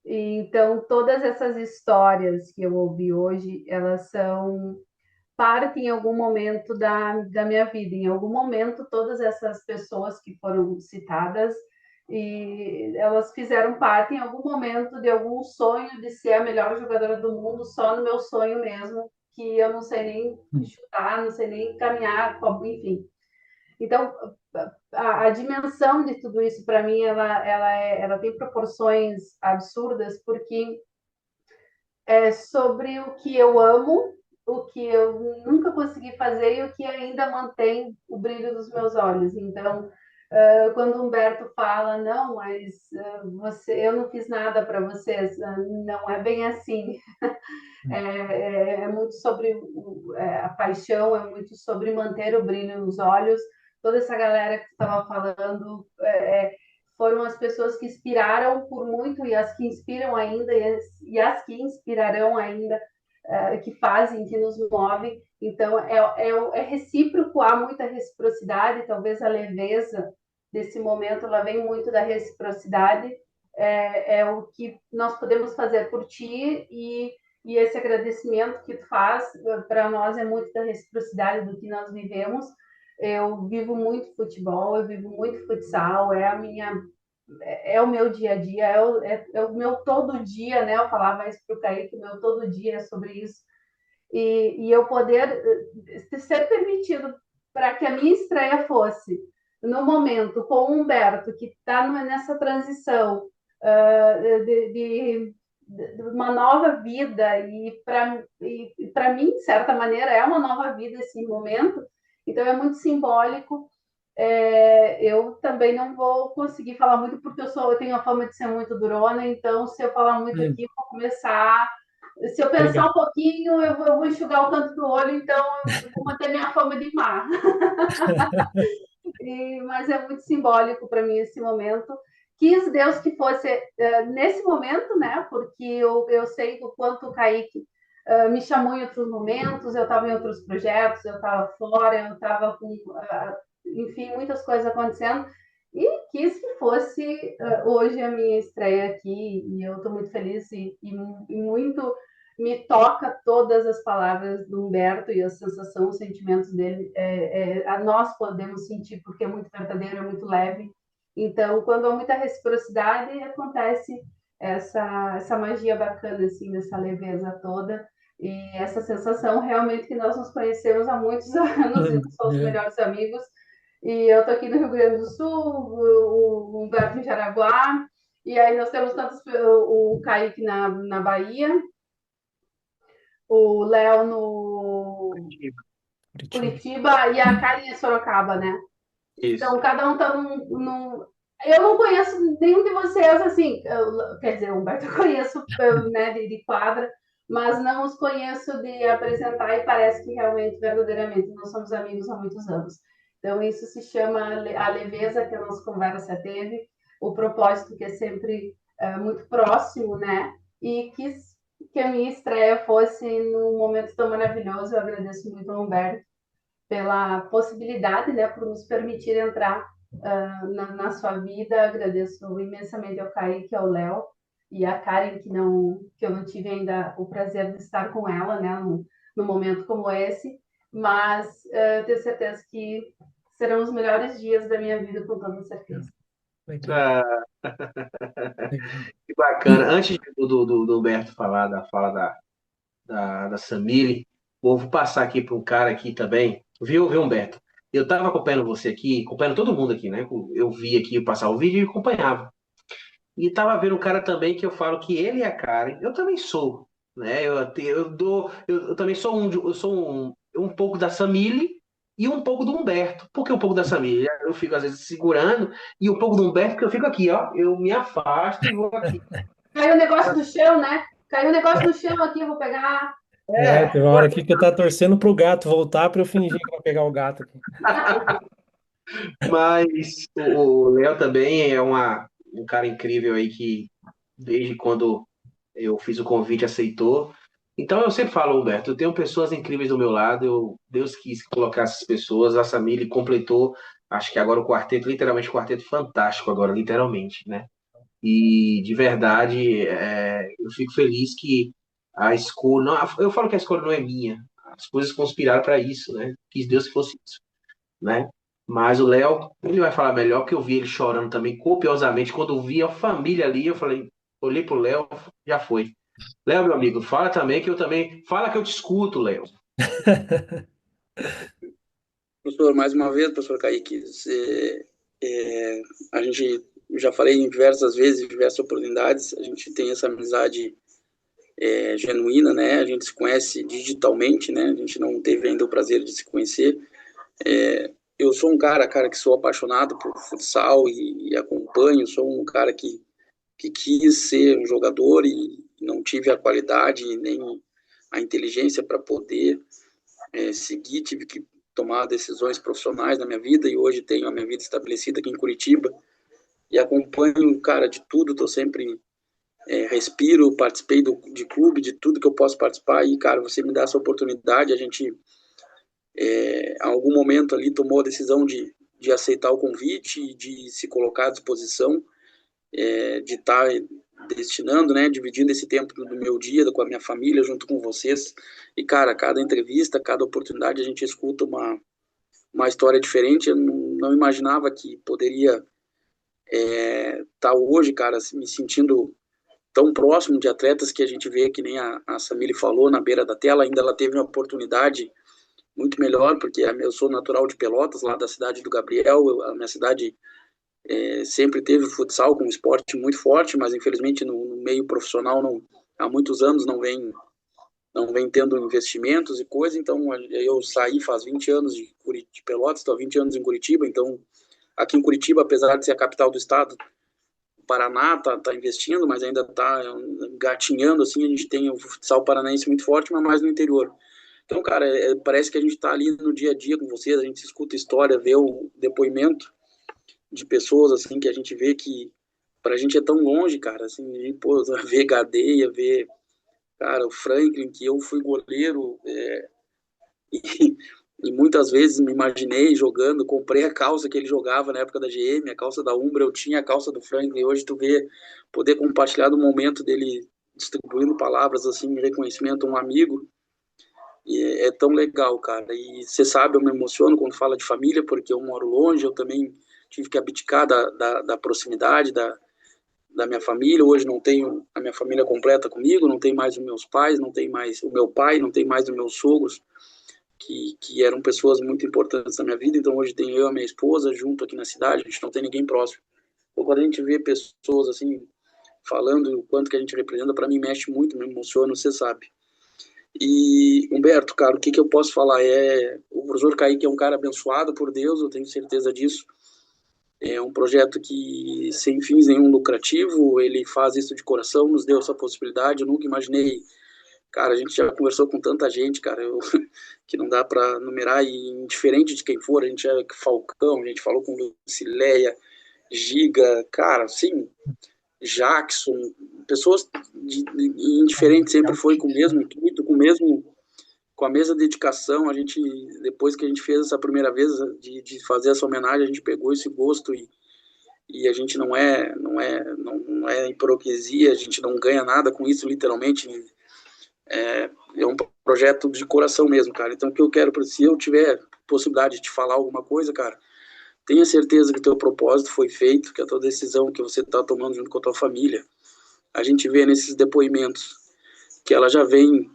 C: Então, todas essas histórias que eu ouvi hoje, elas são parte em algum momento da minha vida. Em algum momento, todas essas pessoas que foram citadas, e elas fizeram parte em algum momento de algum sonho de ser a melhor jogadora do mundo, só no meu sonho mesmo, que eu não sei nem chutar, não sei nem caminhar, enfim. Então, a dimensão de tudo isso, para mim, ela tem proporções absurdas, porque é sobre o que eu amo, o que eu nunca consegui fazer e o que ainda mantém o brilho dos meus olhos. Então, quando o Humberto fala, não, mas eu não fiz nada para vocês, não é bem assim. É muito sobre a paixão, é muito sobre manter o brilho nos olhos. Toda essa galera que estava falando foram as pessoas que inspiraram por muito e as que inspiram ainda e as que inspirarão ainda, que fazem, que nos movem. Então, é recíproco, há muita reciprocidade, talvez a leveza desse momento, ela vem muito da reciprocidade, é o que nós podemos fazer por ti e esse agradecimento que tu faz, para nós é muito da reciprocidade do que nós vivemos. Eu vivo muito futebol, eu vivo muito futsal, é o meu dia a dia, é o meu todo dia, né? Eu falava isso para o Kaique, o meu todo dia é sobre isso. E eu poder ser permitido para que a minha estreia fosse no momento com o Humberto, que está nessa transição de uma nova vida, e para mim, de certa maneira, é uma nova vida esse momento, então é muito simbólico. Eu também não vou conseguir falar muito, porque eu tenho a fama de ser muito durona, então se eu falar muito aqui, eu vou começar. Se eu pensar um pouquinho, eu vou enxugar o canto do olho, então eu vou manter minha fama de má. Mas é muito simbólico para mim esse momento. Quis Deus que fosse nesse momento, né? Porque eu sei o quanto o Kaique me chamou em outros momentos, eu estava em outros projetos, eu estava fora, eu estava com, enfim, muitas coisas acontecendo, e quis que fosse hoje a minha estreia aqui, e eu estou muito feliz e muito me toca todas as palavras do Humberto e a sensação, os sentimentos dele, nós podemos sentir, porque é muito verdadeiro, é muito leve. Então, quando há muita reciprocidade, acontece essa magia bacana, assim, essa leveza toda. E essa sensação realmente que nós nos conhecemos há muitos anos e somos melhores amigos. E eu tô aqui no Rio Grande do Sul, o Humberto em Jaraguá, e aí nós temos tantos, o Kaique na Bahia, o Léo no Curitiba e a Karen em Sorocaba, né?
A: Isso.
C: Então, cada um tá num... Eu não conheço nenhum de vocês, assim, quer dizer, o Humberto eu conheço, né, de quadra, mas não os conheço de apresentar e parece que realmente, verdadeiramente, nós somos amigos há muitos anos. Então, isso se chama a leveza que a nossa conversa teve, o propósito que é sempre muito próximo, né? E que a minha estreia fosse num momento tão maravilhoso. Eu agradeço muito ao Humberto pela possibilidade, né, por nos permitir entrar na sua vida. Agradeço imensamente ao Kaique, ao Léo e a Karen, que eu não tive ainda o prazer de estar com ela, né, num momento como esse, mas tenho certeza que serão os melhores dias da minha vida, com toda certeza.
A: Ah, que bacana. Antes do Humberto falar da fala da Samile, vou passar aqui para um cara aqui também. Viu, Humberto? Eu estava acompanhando você aqui, acompanhando todo mundo aqui, né? Eu vi aqui passar o vídeo e acompanhava. E estava vendo um cara também que eu falo que ele e a Karen, eu também sou, né? Eu também sou um pouco da Samile e um pouco do Humberto. Por que um pouco da Samile? Eu fico às vezes segurando e um pouco do Humberto porque eu fico aqui, ó. Eu me afasto e vou aqui.
C: Caiu o negócio do chão, né? Caiu o negócio do chão aqui, eu vou pegar.
B: Teve uma hora aqui que eu tava torcendo pro gato voltar para eu fingir que vou pegar o gato aqui.
A: Mas o Léo também é um cara incrível aí que, desde quando eu fiz o convite, aceitou. Então eu sempre falo, Humberto, eu tenho pessoas incríveis do meu lado, Deus quis colocar essas pessoas, a Samile completou, acho que agora o quarteto, literalmente o quarteto fantástico agora, literalmente, né? E de verdade, eu fico feliz que a escolha, eu falo que a escolha não é minha, as coisas conspiraram para isso, né? Quis Deus que fosse isso, né? Mas o Léo, ele vai falar melhor, porque eu vi ele chorando também copiosamente. Quando eu vi a família ali, eu falei, olhei pro Léo, já foi. Léo, meu amigo, fala também que eu também. Fala que eu te escuto, Léo.
D: Professor, mais uma vez, professor Kaique, a gente, já falei em diversas vezes, em diversas oportunidades, a gente tem essa amizade genuína, né? A gente se conhece digitalmente, né? A gente não teve ainda o prazer de se conhecer. Eu sou um cara, que sou apaixonado por futsal e acompanho, sou um cara que quis ser um jogador e não tive a qualidade nem a inteligência para poder seguir, tive que tomar decisões profissionais na minha vida e hoje tenho a minha vida estabelecida aqui em Curitiba e acompanho, cara, de tudo, estou sempre, respiro, participei de clube, de tudo que eu posso participar e, cara, você me dá essa oportunidade, a gente, em algum momento ali, tomou a decisão de aceitar o convite e de se colocar à disposição, de estar destinando, né, dividindo esse tempo do meu dia com a minha família, junto com vocês, e cara, cada entrevista, cada oportunidade a gente escuta uma história diferente. Eu não imaginava que poderia estar hoje, cara, me sentindo tão próximo de atletas que a gente vê, que nem a Samile falou, na beira da tela. Ainda ela teve uma oportunidade muito melhor, porque eu sou natural de Pelotas, lá da cidade do Gabriel, a minha cidade sempre teve futsal como esporte muito forte, mas infelizmente no meio profissional há muitos anos não vem tendo investimentos e coisa. Então eu saí faz 20 anos de Pelotas, estou há 20 anos em Curitiba. Então aqui em Curitiba, apesar de ser a capital do estado, o Paraná tá investindo, mas ainda está gatinhando, assim. A gente tem o futsal paranaense muito forte, mas mais no interior. Então, cara, parece que a gente está ali no dia a dia com vocês, a gente escuta história, vê o depoimento de pessoas, assim, que a gente vê que pra gente é tão longe, cara, assim, ver Gadeia, ver, cara, o Franklin, que eu fui goleiro, e muitas vezes me imaginei jogando, comprei a calça que ele jogava na época da GM, a calça da Umbra, eu tinha a calça do Franklin, e hoje tu vê, poder compartilhar do momento dele distribuindo palavras, assim, reconhecimento a um amigo, e é tão legal, cara. E você sabe, eu me emociono quando fala de família, porque eu moro longe, eu também tive que abdicar da proximidade, da minha família. Hoje não tenho a minha família completa comigo, não tenho mais os meus pais, não tenho mais o meu pai, não tenho mais os meus sogros, que eram pessoas muito importantes na minha vida. Então hoje tenho eu e a minha esposa junto aqui na cidade, a gente não tem ninguém próximo. Então, quando a gente vê pessoas assim falando o quanto que a gente representa, para mim mexe muito, me emociona, você sabe. E, Humberto, cara, o que eu posso falar? O professor Kaique é um cara abençoado por Deus, eu tenho certeza disso. É um projeto que, sem fins nenhum lucrativo, ele faz isso de coração, nos deu essa possibilidade. Eu nunca imaginei, cara, a gente já conversou com tanta gente, cara, que não dá para numerar, e indiferente de quem for, a gente já Falcão, a gente falou com Lucileia, Giga, cara, sim, Jackson, pessoas indiferentes, sempre foi com o mesmo intuito, com a mesma dedicação. A gente, depois que a gente fez essa primeira vez de fazer essa homenagem, a gente pegou esse gosto, e a gente não é hipocrisia, a gente não ganha nada com isso, literalmente. É um projeto de coração mesmo, cara. Então, o que eu quero, se eu tiver possibilidade de te falar alguma coisa, cara, tenha certeza que o teu propósito foi feito, que a tua decisão que você está tomando junto com a tua família, a gente vê nesses depoimentos que ela já vem,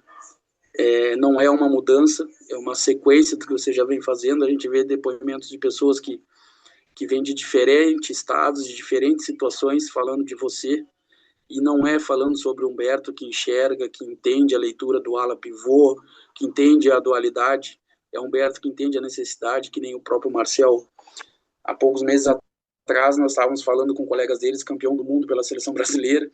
D: não é uma mudança, é uma sequência do que você já vem fazendo. A gente vê depoimentos de pessoas que vêm de diferentes estados, de diferentes situações, falando de você, e não é falando sobre o Humberto que enxerga, que entende a leitura do ala pivô, que entende a dualidade. É Humberto que entende a necessidade, que nem o próprio Marcel. Há poucos meses atrás, nós estávamos falando com colegas deles, campeão do mundo pela seleção brasileira.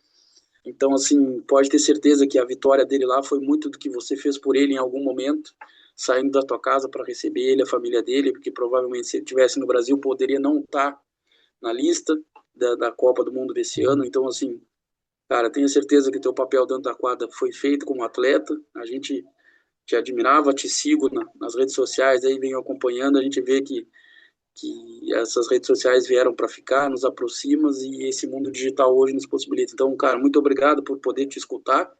D: Então, assim, pode ter certeza que a vitória dele lá foi muito do que você fez por ele em algum momento, saindo da tua casa para receber ele, a família dele, porque provavelmente se ele estivesse no Brasil, poderia não estar na lista da Copa do Mundo desse ano. Então, assim, cara, tenha certeza que teu papel dentro da quadra foi feito como atleta. A gente te admirava, te sigo nas redes sociais, aí venho acompanhando, a gente vê que essas redes sociais vieram para ficar, nos aproximam, e esse mundo digital hoje nos possibilita. Então, cara, muito obrigado por poder te escutar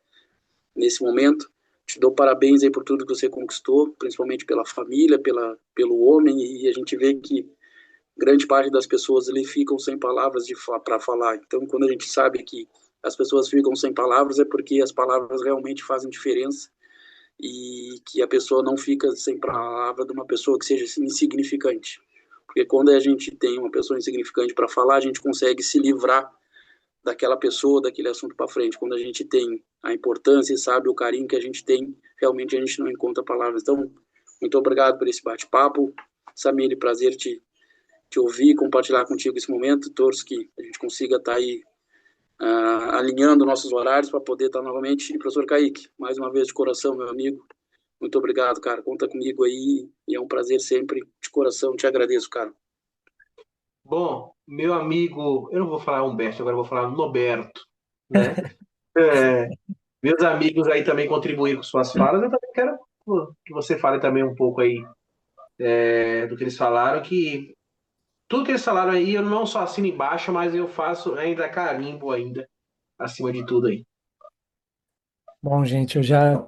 D: nesse momento. Te dou parabéns aí por tudo que você conquistou, principalmente pela família, pelo homem, e a gente vê que grande parte das pessoas ali ficam sem palavras para falar. Então, quando a gente sabe que as pessoas ficam sem palavras, é porque as palavras realmente fazem diferença, e que a pessoa não fica sem palavra de uma pessoa que seja insignificante. Porque quando a gente tem uma pessoa insignificante para falar, a gente consegue se livrar daquela pessoa, daquele assunto para frente. Quando a gente tem a importância e sabe o carinho que a gente tem, realmente a gente não encontra palavras. Então, muito obrigado por esse bate-papo. Samir, prazer te ouvir e compartilhar contigo esse momento. Torço que a gente consiga estar aí alinhando nossos horários para poder estar novamente. E, professor Kaique, mais uma vez de coração, meu amigo, muito obrigado, cara. Conta comigo aí, e é um prazer sempre, de coração, te agradeço, cara.
A: Bom, meu amigo, eu não vou falar Humberto, agora eu vou falar Noberto, né? Meus amigos aí também contribuíram com suas falas. Eu também quero que você fale também um pouco aí do que eles falaram, que tudo que eles falaram aí eu não só assino embaixo, mas eu faço ainda carimbo ainda, acima de tudo aí.
B: Bom, gente, eu já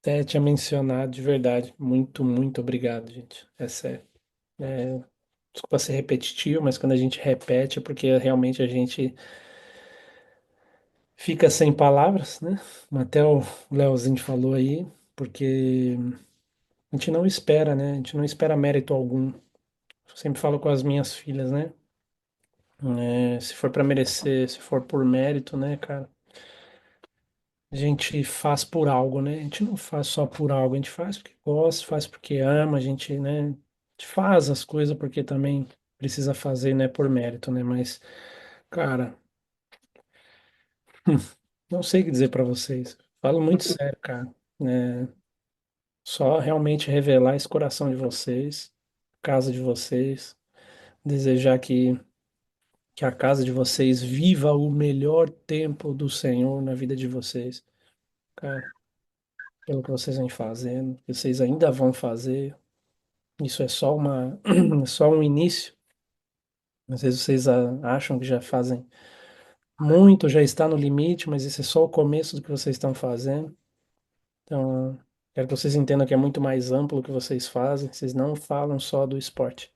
B: até tinha mencionado, de verdade. Muito, muito obrigado, gente. É sério. Desculpa ser repetitivo, mas quando a gente repete é porque realmente a gente fica sem palavras, né? Até o Leozinho falou aí, porque a gente não espera, né? A gente não espera mérito algum. Eu sempre falo com as minhas filhas, né? Se for para merecer, se for por mérito, né, cara? A gente faz por algo, né? A gente não faz só por algo, a gente faz porque gosta, faz porque ama, a gente, né? A gente faz as coisas porque também precisa fazer, né, por mérito, né? Mas, cara, não sei o que dizer pra vocês. Falo muito sério, cara. Só realmente revelar esse coração de vocês, casa de vocês, desejar que a casa de vocês viva o melhor tempo do Senhor na vida de vocês, cara, pelo que vocês vêm fazendo, que vocês ainda vão fazer. Isso é só é só um início. Às vezes vocês acham que já fazem muito, já está no limite, mas esse é só o começo do que vocês estão fazendo. Então, quero que vocês entendam que é muito mais amplo o que vocês fazem, vocês não falam só do esporte.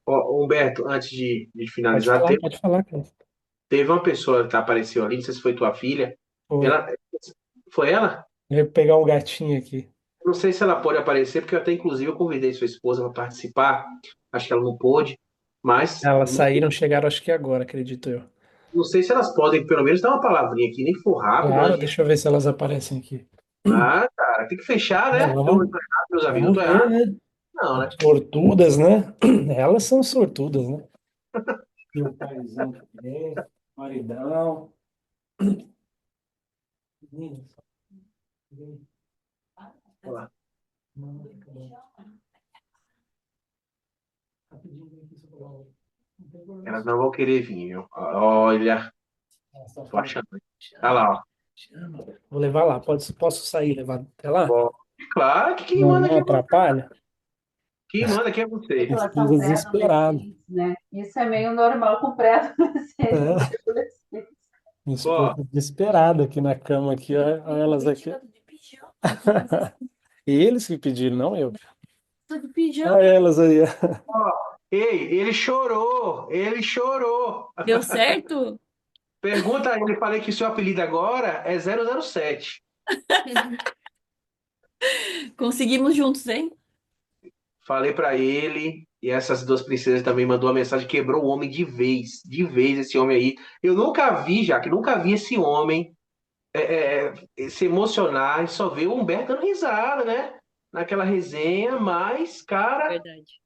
A: Humberto, antes de finalizar,
B: Pode falar, cara.
A: teve uma pessoa que apareceu ali, não sei se foi tua filha.
B: Foi.
A: Foi ela?
B: Eu ia pegar um gatinho aqui.
A: Não sei se ela pode aparecer, porque eu até, inclusive, eu convidei sua esposa para participar. Acho que ela não pôde, mas
B: Elas saíram, chegaram acho que agora, acredito eu.
A: não sei se elas podem, pelo menos, dar uma palavrinha aqui, nem que for rápido.
B: Claro,
A: Antes de...
B: deixa eu ver se elas aparecem aqui.
A: Ah, cara, tem que fechar, né?
B: Vamos,
A: Tô errado, meus amigos,
B: vamos
A: tô
B: ver,
A: errado.
B: né?
A: Não, né?
B: Sortudas, né? Elas são sortudas, né? E o paizão que tem, maridão. Meninas.
A: Olha lá. Elas não vão querer vir, viu? Olha, tô achando. Olha lá, ó.
B: Vou levar lá. Posso sair, levar até lá?
A: Claro que quem
B: Não,
A: manda
B: não
A: aqui é você.
B: atrapalha?
A: Quem manda aqui é você.
C: Elas são
B: Esposa desesperada.
C: pré-adolescentes, né? Isso é meio normal com pré-adolescentes.
B: Minha esposa desesperada aqui na cama, aqui, olha elas aqui. Eles que pediram, não eu.
U: Tô de pijama.
B: Olha elas aí.
A: Ó, ei, ele chorou, ele chorou.
U: Deu certo?
A: Pergunta a ele, falei que seu apelido agora é 007.
U: Conseguimos juntos, hein?
A: Falei pra ele, e essas duas princesas também mandou uma mensagem, quebrou o homem de vez esse homem aí. Eu nunca vi, Jaque, nunca vi esse homem se emocionar e só ver o Humberto dando risada, né? Naquela resenha, mas, cara,
U: Verdade.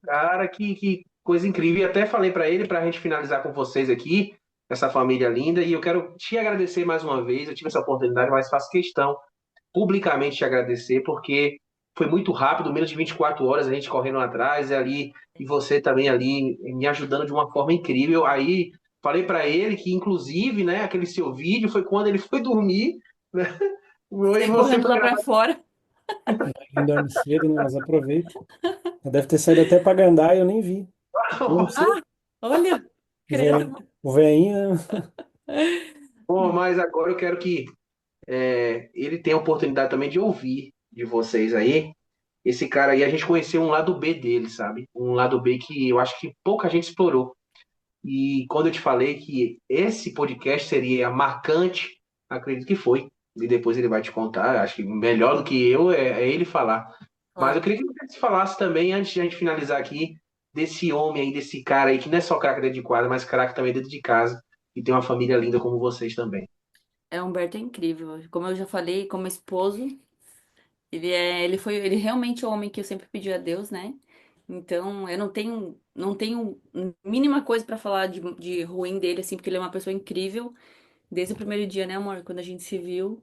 A: cara, que coisa incrível. E até falei pra ele, pra gente finalizar com vocês aqui, essa família linda, e eu quero te agradecer mais uma vez. Eu tive essa oportunidade, mas faço questão publicamente te agradecer, porque foi muito rápido, menos de 24 horas a gente correndo atrás, e ali, e você também ali me ajudando de uma forma incrível. Aí falei para ele que, inclusive, né, aquele seu vídeo foi quando ele foi dormir, né? E você
U: Correndo lá pra fora.
B: Quem dorme cedo, né? Mas aproveita. Deve ter saído até pra Gandaia, eu nem vi. Não sei.
U: Ah, olha, credo.
B: O veinho.
A: Bom, mas agora eu quero que ele tenha a oportunidade também de ouvir de vocês aí. Esse cara aí, a gente conheceu um lado B dele, sabe? Um lado B que eu acho que pouca gente explorou. E quando eu te falei que esse podcast seria marcante, acredito que foi. E depois ele vai te contar. Acho que melhor do que eu é ele falar. Mas eu queria que você falasse também, antes de a gente finalizar aqui, desse homem aí, desse cara aí, que não é só craque dentro de quadra, mas craque também dentro de casa. E tem uma família linda como vocês também.
U: Humberto é incrível. Como eu já falei, como esposo, ele realmente é o homem que eu sempre pedi a Deus, né? Então, eu não tenho mínima coisa pra falar de ruim dele, assim, porque ele é uma pessoa incrível. Desde o primeiro dia, né, amor? Quando a gente se viu,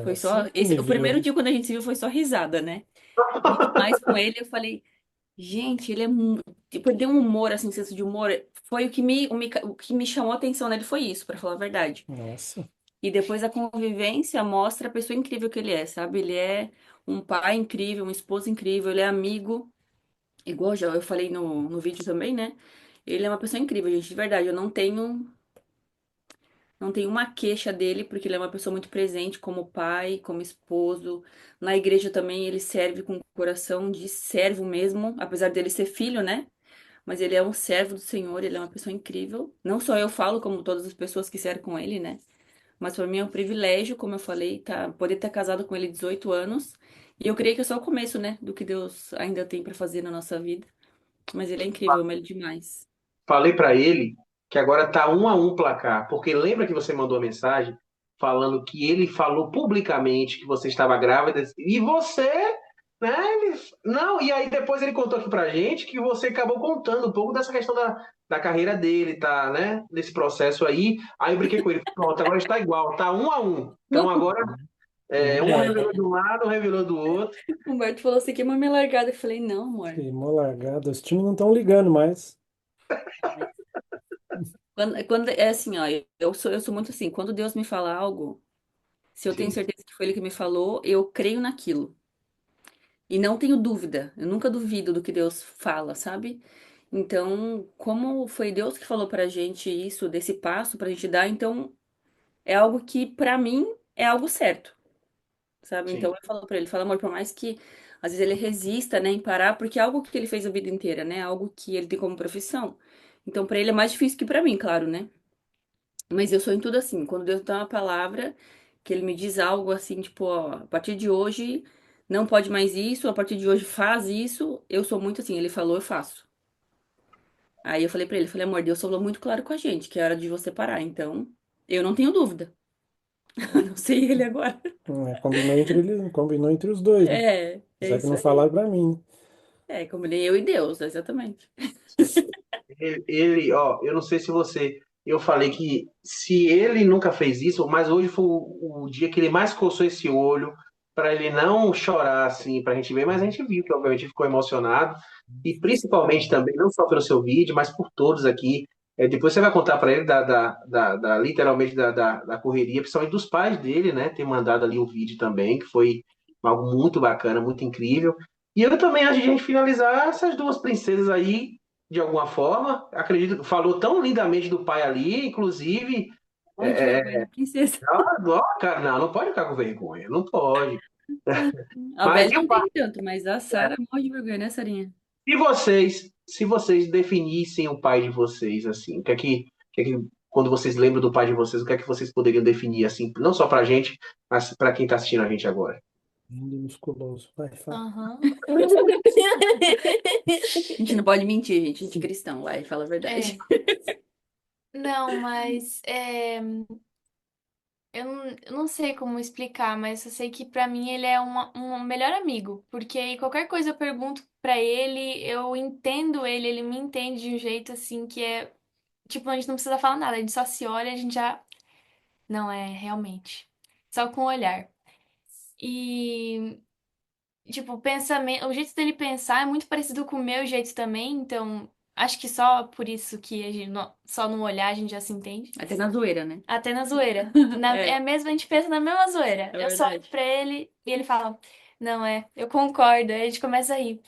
U: foi só.
B: Sempre me
U: O
B: viu,
U: primeiro
B: né?
U: dia quando a gente se viu foi só risada, né? Mas com ele eu falei, gente, ele é. Tipo, ele tem um humor, assim, senso de humor. Foi o que me chamou a atenção nele, foi isso, pra falar a verdade.
B: Nossa.
U: E depois a convivência mostra a pessoa incrível que ele é, sabe? Ele é um pai incrível, um esposo incrível, ele é amigo, igual já eu falei no vídeo também, né? Ele é uma pessoa incrível, gente, de verdade. Eu não tenho uma queixa dele, porque ele é uma pessoa muito presente como pai, como esposo. Na igreja também ele serve com coração de servo mesmo, apesar dele ser filho, né? Mas ele é um servo do Senhor, ele é uma pessoa incrível. Não só eu falo, como todas as pessoas que cercam ele, né? Mas para mim é um privilégio, como eu falei, poder ter casado com ele 18 anos. E eu creio que é só o começo, né, do que Deus ainda tem para fazer na nossa vida. Mas ele é incrível, eu amo ele demais.
A: Falei para ele que agora tá 1-1 o placar, porque lembra que você mandou a mensagem falando que ele falou publicamente que você estava grávida e você, né? Não, e aí depois ele contou aqui pra gente que você acabou contando um pouco dessa questão da carreira dele, tá, né? Nesse processo aí. Aí eu brinquei com ele, pronto, agora está igual, tá 1-1. Então agora um revelou de um lado, um revelou do outro.
U: O Humberto falou assim, queima minha largada. Eu falei, não, amor.
B: Queimou largada. Os times não estão ligando mais.
U: Quando, é assim, ó, eu sou muito assim, quando Deus me fala algo, se eu tenho
A: Sim.
U: certeza que foi ele que me falou, eu creio naquilo. E não tenho dúvida, eu nunca duvido do que Deus fala, sabe? Então, como foi Deus que falou pra gente isso, desse passo pra gente dar, então é algo que pra mim é algo certo, sabe?
A: Sim.
U: Então eu falo pra ele, fala, amor, por mais que às vezes ele resista, né, em parar, porque é algo que ele fez a vida inteira, né? Algo que ele tem como profissão. Então pra ele é mais difícil que pra mim, claro, né?
E: Mas eu sou em tudo assim, quando Deus dá uma palavra, que ele me diz algo assim, tipo, ó, a partir de hoje não pode mais isso, a partir de hoje faz isso, eu sou muito assim, ele falou, eu faço. Aí eu falei pra ele, falei, amor, Deus falou muito claro com a gente, que é hora de você parar, então eu não tenho dúvida. Não sei ele agora.
B: Combinou entre os dois, né?
E: É
B: Só que
E: isso
B: não
E: aí.
B: falaram pra mim.
E: Combinei eu e Deus, exatamente.
A: Ó, eu não sei se você. Eu falei que se ele nunca fez isso, mas hoje foi o dia que ele mais coçou esse olho para ele não chorar assim, para a gente ver, mas a gente viu que obviamente ficou emocionado e principalmente também não só pelo seu vídeo, mas por todos aqui. Depois você vai contar para ele literalmente da correria, principalmente dos pais dele, né? Ter mandado ali o vídeo também, que foi algo muito bacana, muito incrível. E eu também, antes de a gente finalizar, essas duas princesas aí de alguma forma. Acredito que falou tão lindamente do pai ali, inclusive.
E: Morre de vergonha da princesa.
A: Cara, não pode ficar com vergonha, não pode.
E: A
A: Mas
E: Belle não tem tanto, mas a Sarah morre de vergonha, né, Sarinha?
A: se vocês definissem o pai de vocês, assim, quando vocês lembram do pai de vocês, o que é que vocês poderiam definir, assim, não só pra gente, mas pra quem tá assistindo a gente agora?
B: Lindo e musculoso. Vai, fala.
V: Aham.
E: A gente não pode mentir, gente. A gente é cristão, vai, fala a verdade.
V: Não, mas eu não sei como explicar, mas eu sei que pra mim ele é um melhor amigo, porque qualquer coisa eu pergunto pra ele, eu entendo ele, ele me entende de um jeito assim que é, tipo, a gente não precisa falar nada, a gente só se olha, a gente já, não é realmente, só com o olhar. E tipo, o pensamento, o jeito dele pensar é muito parecido com o meu jeito também, então acho que só por isso que a gente, só no olhar a gente já se entende.
E: Até na zoeira, né?
V: Até na zoeira. É mesmo, a gente pensa na mesma zoeira.
E: É
V: Eu só olho
E: verdade.
V: pra ele e ele fala, não é, eu concordo, aí a gente começa a rir.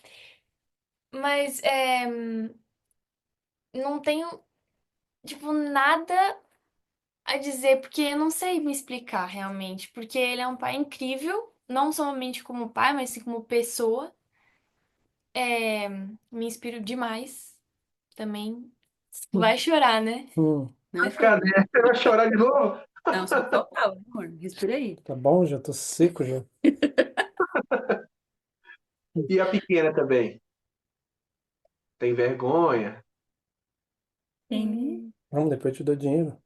V: Mas não tenho, tipo, nada a dizer, porque eu não sei me explicar realmente. Porque ele é um pai incrível, não somente como pai, mas sim como pessoa. Me inspiro demais também. Vai chorar, né?
E: Não,
A: Cadê? Você vai chorar de novo?
E: Não, só faltava, amor. Respira aí.
B: Tá bom, já tô seco já.
A: E a pequena também? Tem vergonha?
B: Vamos, depois eu te dou dinheiro.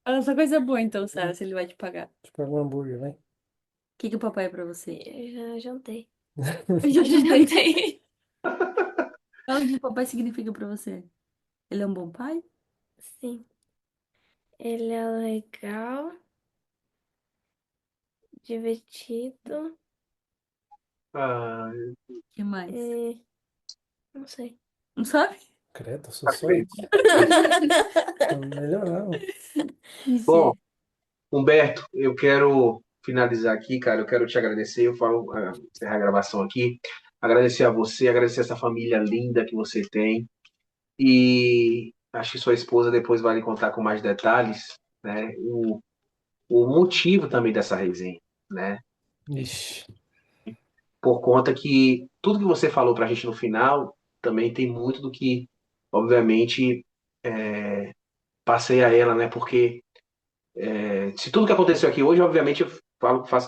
E: Fala só coisa boa então, Sarah, se ele vai te pagar.
B: Te pago um hambúrguer, vai.
E: O que o papai é pra você?
V: Eu já jantei.
E: Eu já jantei. Fala o que o papai significa pra você. Ele é um bom pai?
V: Sim. Ele é legal, divertido.
A: Ah,
E: O que mais?
V: Não sei.
E: Não sabe?
B: Credo, sou só isso. Melhorava.
A: Bom, Humberto, eu quero finalizar aqui, cara. Eu quero te agradecer. Eu falo, encerrar a gravação aqui. Agradecer a você, agradecer essa família linda que você tem. E acho que sua esposa depois vai lhe contar com mais detalhes, né? O motivo também dessa resenha, né?
B: Ixi.
A: Por conta que tudo que você falou pra gente no final também tem muito do que, obviamente, passei a ela, né? Porque se tudo que aconteceu aqui hoje, obviamente,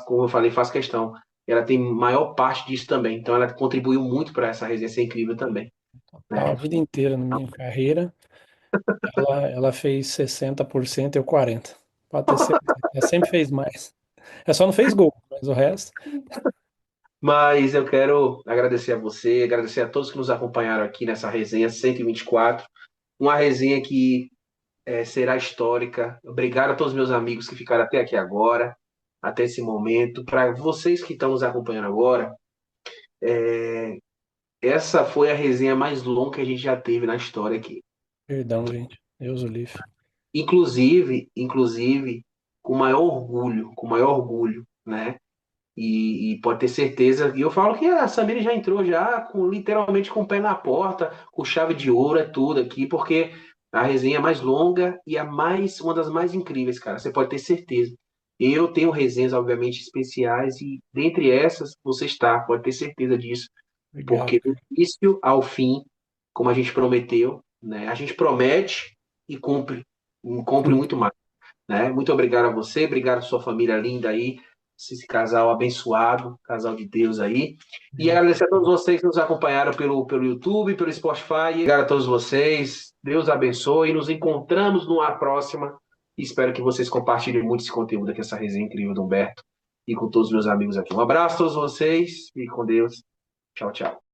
A: como eu falei, faço questão. Ela tem maior parte disso também. Então, ela contribuiu muito para essa resenha ser incrível também.
B: A vida inteira na minha carreira, ela fez 60%, eu 40%. Pode ter certeza. Ela sempre fez mais. Ela só não fez gol, mas o resto.
A: Mas eu quero agradecer a você, agradecer a todos que nos acompanharam aqui nessa resenha 124. Uma resenha que será histórica. Obrigado a todos os meus amigos que ficaram até aqui agora, até esse momento. Para vocês que estão nos acompanhando agora, essa foi a resenha mais longa que a gente já teve na história aqui.
B: Perdão, gente. Deus o livre.
A: Inclusive, com maior orgulho, né? E pode ter certeza, e eu falo que a Samira já entrou já literalmente com o pé na porta, com chave de ouro, é tudo aqui, porque a resenha é mais longa e uma das mais incríveis, cara, você pode ter certeza. Eu tenho resenhas, obviamente, especiais, e dentre essas, você pode ter certeza disso,
B: Obrigado.
A: porque do início ao fim, como a gente prometeu, né? A gente promete e cumpre muito mais, né? Muito obrigado a você, obrigado a sua família linda aí, esse casal abençoado, casal de Deus aí. E agradecer a todos vocês que nos acompanharam pelo YouTube, pelo Spotify. Obrigado a todos vocês. Deus abençoe. Nos encontramos numa próxima. Espero que vocês compartilhem muito esse conteúdo aqui, essa resenha incrível do Humberto, e com todos os meus amigos aqui. Um abraço a todos vocês. Fiquem com Deus. Tchau, tchau.